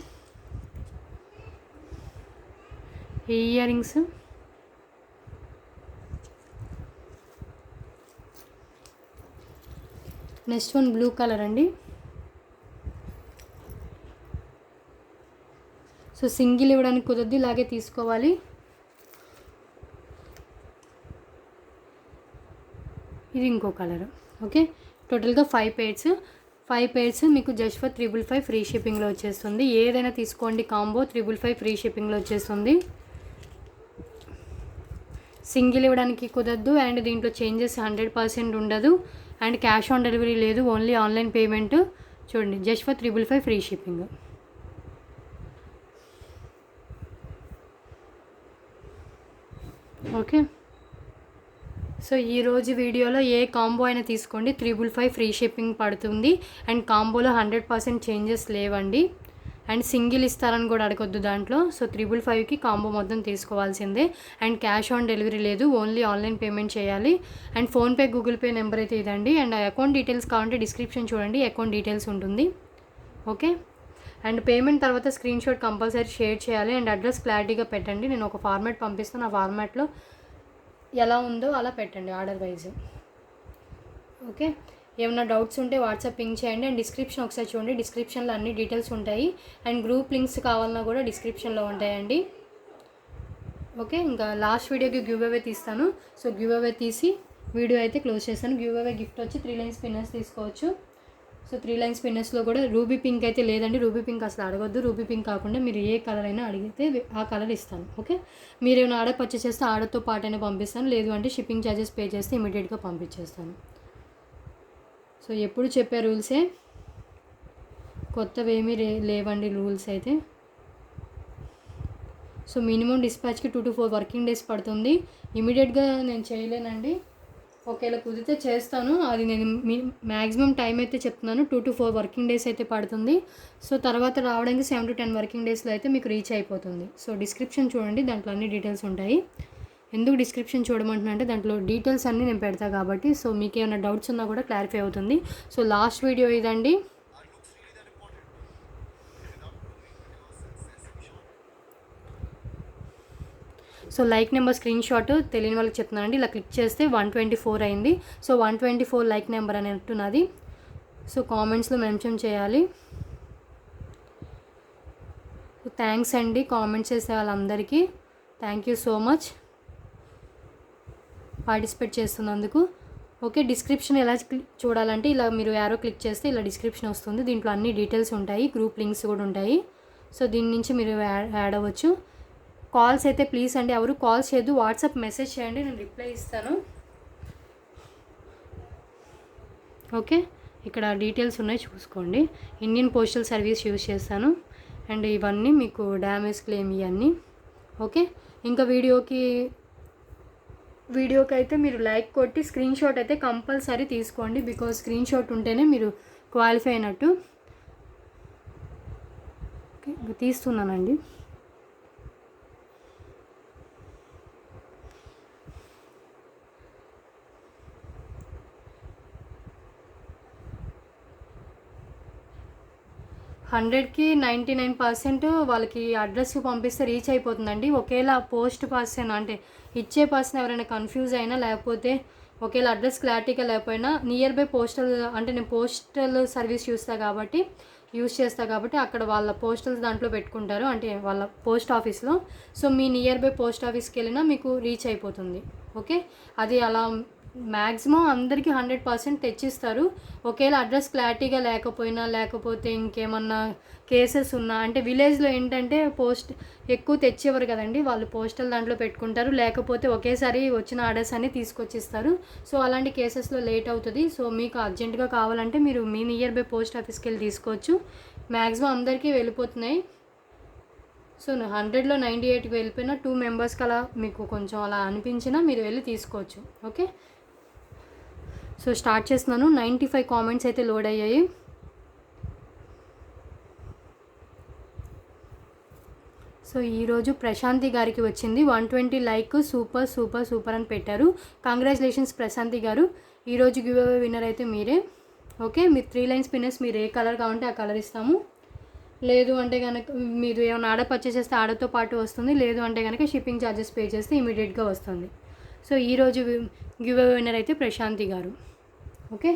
ear rings. Next one blue colour అండి. సో సింగిల్ ఇవ్వడానికి కుదరదు, ఇలాగే తీసుకోవాలి. ఇది ఇంకో కలర్. ఓకే, టోటల్గా 5 పేర్స్ మీకు జస్ట్ ఫర్ 555 ఫ్రీ షిప్పింగ్లో వచ్చేస్తుంది. ఏదైనా తీసుకోండి కాంబో 555 ఫ్రీ షిప్పింగ్లో వచ్చేస్తుంది. సింగిల్ ఇవ్వడానికి కుదరదు. అండ్ దీంట్లో చేంజెస్ 100% ఉండదు. అండ్ క్యాష్ ఆన్ డెలివరీ లేదు, ఓన్లీ ఆన్లైన్ పేమెంట్. చూడండి, just for 555 free shipping. Okay, so ఈరోజు వీడియోలో ఏ కాంబో అయినా తీసుకోండి 555 ఫ్రీ షిప్పింగ్ పడుతుంది. అండ్ కాంబోలో 100% చేంజెస్ లేవండి. అండ్ సింగిల్ ఇస్తారని కూడా అడగొద్దు దాంట్లో. సో 555కి కాంబో మొత్తం తీసుకోవాల్సిందే. అండ్ క్యాష్ ఆన్ డెలివరీ లేదు, ఓన్లీ ఆన్లైన్ పేమెంట్ చేయాలి. And PhonePe, Google pay number అయితే ఇదండి. అండ్ అకౌంట్ డీటెయిల్స్ కావాలంటే డిస్క్రిప్షన్ చూడండి, అకౌంట్ డీటెయిల్స్ ఉంటుంది. ఓకే, అండ్ పేమెంట్ తర్వాత స్క్రీన్ షాట్ కంపల్సరీ షేర్ చేయాలి. అండ్ అడ్రస్ క్లారిటీగా పెట్టండి, నేను ఒక ఫార్మాట్ పంపిస్తాను, ఆ ఫార్మాట్లో ఎలా ఉందో అలా పెట్టండి ఆర్డర్ వైజ్. ఓకే, ఏమైనా డౌట్స్ ఉంటే వాట్సాప్ పింగ్ చేయండి. అండ్ డిస్క్రిప్షన్ ఒకసారి చూడండి, డిస్క్రిప్షన్లో అన్ని డీటెయిల్స్ ఉంటాయి. అండ్ గ్రూప్ లింక్స్ కావాలన్నా కూడా డిస్క్రిప్షన్లో ఉంటాయండి. ఓకే, ఇంకా లాస్ట్ వీడియోకి గివ్ అవే తీస్తాను. సో గివ్ అవే తీసి వీడియో అయితే క్లోజ్ చేస్తాను. గివ్ అవే గిఫ్ట్ వచ్చి 3 లైన్ స్పిన్నర్స్ తీసుకోవచ్చు. సో 3 లైన్ స్పిన్నర్స్లో కూడా రూబీ పింక్ అయితే లేదండి, రూబీ పింక్ అసలు అడగొద్దు. రూబీ పింక్ కాకుండా మీరు ఏ కలర్ అయినా అడిగితే ఆ కలర్ ఇస్తాను. ఓకే, మీరు ఏమైనా ఆర్డర్ పర్చేస్ చేస్తే ఆర్డర్తో పాటైనా పంపిస్తాను, లేదు అంటే షిప్పింగ్ ఛార్జెస్ పే చేస్తే ఇమీడియట్గా పంపించేస్తాను. సో ఎప్పుడు చెప్పే రూల్సే, కొత్తవేమీ లేవండి రూల్స్ అయితే. సో మినిమం డిస్పాచ్కి 2 to 4 వర్కింగ్ డేస్ పడుతుంది, ఇమీడియట్గా నేను చేయలేనండి. ఒకవేళ కుదిరితే చేస్తాను. అది నేను మ్యాక్సిమం టైం అయితే చెప్తున్నాను, 2 to 4 వర్కింగ్ డేస్ అయితే పడుతుంది. సో తర్వాత రావడానికి 7 to 10 వర్కింగ్ డేస్లో అయితే మీకు రీచ్ అయిపోతుంది. సో డిస్క్రిప్షన్ చూడండి, దాంట్లో అన్ని డీటెయిల్స్ ఉంటాయి. ఎందుకు డిస్క్రిప్షన్ చూడమంటున్నా అంటే దాంట్లో డీటెయిల్స్ అన్నీ నేను పెడతా కాబట్టి, సో మీకు ఏమైనా డౌట్స్ ఉన్నా కూడా క్లారిఫై అవుతుంది. సో లాస్ట్ వీడియో ఇదండి. So like number screen shot తెలియని వాళ్ళకి చెప్తున్నానండి. ఇలా క్లిక్ చేస్తే 124 అయింది. సో 124 లైక్ నెంబర్ అని అంటున్నది. సో కామెంట్స్లో మెన్షన్ చేయాలి. థ్యాంక్స్ అండి కామెంట్స్ చేసే వాళ్ళందరికీ. Thank you so much participate చేస్తున్నందుకు. ఓకే, డిస్క్రిప్షన్ ఎలా చూడాలంటే ఇలా మీరు యారో క్లిక్ చేస్తే ఇలా డిస్క్రిప్షన్ వస్తుంది. దీంట్లో అన్ని డీటెయిల్స్ ఉంటాయి, గ్రూప్ లింక్స్ కూడా ఉంటాయి. సో దీని నుంచి మీరు యాడ్ అవ్వచ్చు. కాల్స్ అయితే ప్లీజ్ అండి ఎవరు కాల్స్ చేయొద్దు, వాట్సాప్ మెసేజ్ చేయండి, నేను రిప్లై ఇస్తాను. ఓకే, ఇక్కడ డీటెయిల్స్ ఉన్నాయి చూసుకోండి. ఇండియన్ పోస్టల్ సర్వీస్ యూజ్ చేస్తాను. అండ్ ఇవన్నీ మీకు డ్యామేజ్ క్లెయిమ్ ఇవన్నీ. ఓకే, ఇంకా వీడియోకి అయితే మీరు లైక్ కొట్టి స్క్రీన్ షాట్ అయితే కంపల్సరీ తీసుకోండి. బికాజ్ స్క్రీన్ షాట్ ఉంటేనే మీరు క్వాలిఫై అయినట్టు. ఓకే, తీస్తున్నానండి. హండ్రెడ్కి 99% వాళ్ళకి అడ్రస్కి పంపిస్తే రీచ్ అయిపోతుందండి. ఒకవేళ పోస్ట్ పర్సన్ అంటే ఇచ్చే పర్సన్ ఎవరైనా కన్ఫ్యూజ్ అయినా, లేకపోతే ఒకవేళ అడ్రస్ క్లారిటీగా లేకపోయినా నియర్ బై పోస్టల్ అంటే నేను పోస్టల్ సర్వీస్ యూస్ చేస్తా కాబట్టి అక్కడ వాళ్ళ పోస్టల్స్ దాంట్లో పెట్టుకుంటారు, అంటే వాళ్ళ పోస్ట్ ఆఫీస్లో. So me near by post ఆఫీస్కి వెళ్ళినా మీకు రీచ్ అయిపోతుంది. ఓకే, అది అలా మ్యాక్సిమం అందరికీ 100% తెచ్చిస్తారు. ఒకవేళ అడ్రస్ క్లారిటీగా లేకపోతే ఇంకేమన్నా కేసెస్ ఉన్నా, అంటే విలేజ్లో ఏంటంటే పోస్ట్ ఎక్కువ తెచ్చేవారు కదండి, వాళ్ళు పోస్టల్ దాంట్లో పెట్టుకుంటారు, లేకపోతే ఒకేసారి వచ్చిన ఆర్డర్స్ అన్నీ తీసుకొచ్చిస్తారు. సో అలాంటి కేసెస్లో లేట్ అవుతుంది. సో మీకు అర్జెంటుగా కావాలంటే మీరు మీ నియర్ బై పోస్ట్ ఆఫీస్కి వెళ్ళి తీసుకోవచ్చు. మ్యాక్సిమం అందరికీ వెళ్ళిపోతున్నాయి. సో 100లో 98కి వెళ్ళిపోయినా 2 మెంబర్స్కి అలా మీకు కొంచెం అలా అనిపించినా మీరు వెళ్ళి తీసుకోవచ్చు. ఓకే, సో స్టార్ట్ చేస్తున్నాను. 95 కామెంట్స్ అయితే లోడ్ అయ్యాయి. సో ఈరోజు ప్రశాంతి గారికి వచ్చింది 120 లైక్, సూపర్ అని పెట్టారు. కంగ్రాచులేషన్స్ ప్రశాంతి గారు. ఈరోజు గివ్ అవే విన్నర్ అయితే మీరే. ఓకే, మీరు 3 లైన్స్ పిన్నర్స్ మీరు ఏ కలర్ కావాలంటే ఆ కలర్ ఇస్తాము. లేదు అంటే కనుక మీరు ఏమైనా ఆర్డర్ పర్చేస్ చేస్తే ఆర్డర్తో పాటు వస్తుంది, లేదు అంటే కనుక షిప్పింగ్ ఛార్జెస్ పే చేస్తే ఇమీడియట్గా వస్తుంది. సో ఈరోజు గివ్ అవే విన్నర్ అయితే ప్రశాంతి గారు. ఓకే,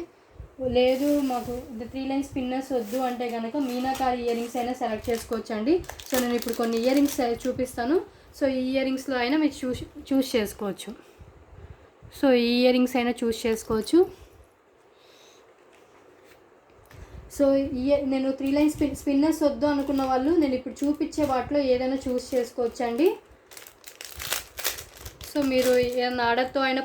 లేదు మాకు 3 లైన్స్ పిన్నర్స్ వద్దు అంటే కనుక మీనాకారి ఇయర్ రింగ్స్ అయినా సెలెక్ట్ చేసుకోవచ్చు అండి. సో నేను ఇప్పుడు కొన్ని ఇయర్ రింగ్స్ చూపిస్తాను. సో ఈ ఇయర్ రింగ్స్లో అయినా మీరు చూస్ చేసుకోవచ్చు. సో ఈ ఇయర్ రింగ్స్ అయినా చూస్ చేసుకోవచ్చు. సో నేను 3 లైన్స్ స్పిన్నర్స్ వద్దు అనుకున్న వాళ్ళు నేను ఇప్పుడు చూపించే వాటిలో ఏదైనా చూస్ చేసుకోవచ్చు అండి. సో మీరు ఏదైనా ఆర్డర్తో అయినా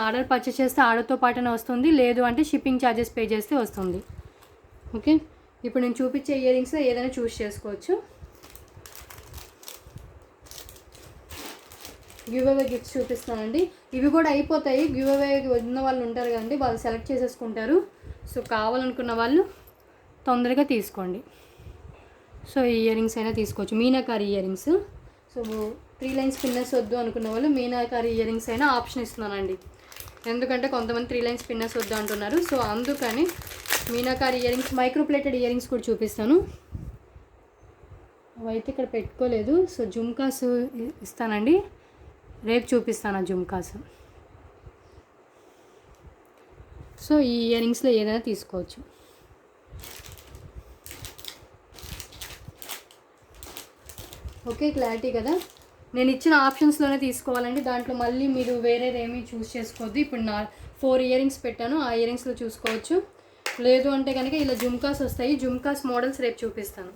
ఆర్డర్ పర్చేస్ చేస్తే ఆర్డర్తో పాటనే వస్తుంది, లేదు అంటే షిప్పింగ్ ఛార్జెస్ పే చేస్తే వస్తుంది. ఓకే, ఇప్పుడు నేను చూపించే ఇయర్ రింగ్స్లో ఏదైనా చూస్ చేసుకోవచ్చు. గివ్ అవే గిఫ్ట్స్ చూపిస్తానండి. ఇవి కూడా అయిపోతాయి. గివ్ అవే ఉన్న వాళ్ళు ఉంటారు కదండి, వాళ్ళు సెలెక్ట్ చేసేసుకుంటారు. సో కావాలనుకున్న వాళ్ళు తొందరగా తీసుకోండి. సో ఈ ఇయర్ రింగ్స్ అయినా తీసుకోవచ్చు, meenakari ear rings. So 3 lines pinners వద్దు అనుకున్న వాళ్ళు మీనాకారి ఇయర్ రింగ్స్ అయినా ఆప్షన్ ఇస్తున్నానండి. ఎందుకంటే కొంతమంది 3 లైన్స్ పిన్నర్స్ వద్దు అంటున్నారు. సో అందుకని meenakari ear rings, micro plated ear rings కూడా చూపిస్తాను. అవైతే ఇక్కడ పెట్టుకోలేదు. సో జుమ్కాస్ ఇస్తానండి, రేపు చూపిస్తాను ఆ జుమ్కాస్. సో ఈ ఇయర్ రింగ్స్లో ఏదైనా తీసుకోవచ్చు. ఓకే, క్లారిటీ కదా. నేను ఇచ్చిన ఆప్షన్స్లోనే తీసుకోవాలండి, దాంట్లో మళ్ళీ మీరు వేరేదేమీ చూస్ చేసుకోవద్దు. ఇప్పుడు 4 ఇయర్ రింగ్స్ పెట్టాను, ఆ ఇయర్ రింగ్స్లో చూసుకోవచ్చు. లేదు అంటే కనుక ఇలా జుమ్కాస్ వస్తాయి, జుమ్కాస్ మోడల్స్ రేపు చూపిస్తాను.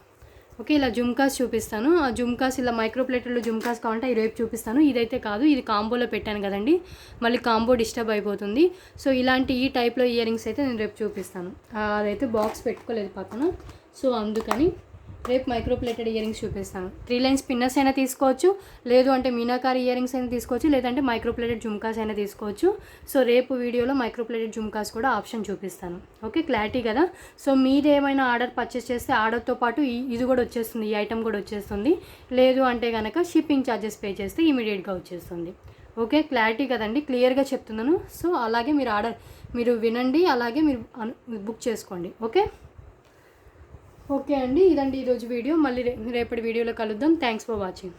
ఓకే, ఇలా జుమ్కాస్ చూపిస్తాను. ఆ జుమ్కాస్ ఇలా మైక్రోప్లేటెడ్లో జుమ్కాస్ కావాలంటే ఈ రేపు చూపిస్తాను. ఇదైతే కాదు, ఇది కాంబోలో పెట్టాను కదండి, మళ్ళీ కాంబో డిస్టర్బ్ అయిపోతుంది. సో ఇలాంటి ఈ టైప్లో ఇయర్ రింగ్స్ అయితే నేను రేపు చూపిస్తాను. అదైతే బాక్స్ పెట్టుకోలేదు పక్కన, సో అందుకని. రేపు మైక్రో ప్లేటెడ్ ఇయర్ రింగ్స్ చూపిస్తాను. 3 లైన్స్ పిన్నర్స్ అయినా తీసుకోవచ్చు, లేదు అంటే మీనాకారి ఇయర్ రింగ్స్ అయినా తీసుకోవచ్చు, లేదంటే మైక్రో ప్లేటెడ్ జుమ్కాస్ అయినా తీసుకోవచ్చు. సో రేపు వీడియోలో మైక్రో ప్లేటెడ్ జుమ్కాస్ కూడా ఆప్షన్ చూపిస్తాను. ఓకే, క్లారిటీ కదా. సో మీరు ఏమైనా ఆర్డర్ పర్చేస్ చేస్తే ఆర్డర్తో పాటు ఇది కూడా వచ్చేస్తుంది, ఈ ఐటమ్ కూడా వచ్చేస్తుంది. లేదు అంటే కనుక షిప్పింగ్ ఛార్జెస్ పే చేస్తే ఇమీడియట్గా వచ్చేస్తుంది. ఓకే, క్లారిటీ కదండి, క్లియర్గా చెప్తున్నాను. సో అలాగే మీరు వినండి, అలాగే మీరు బుక్ చేసుకోండి. ఓకే అండి, ఇదండి ఈరోజు వీడియో. మళ్ళీ రేపటి వీడియోలో కలుద్దాం. Thanks for watching.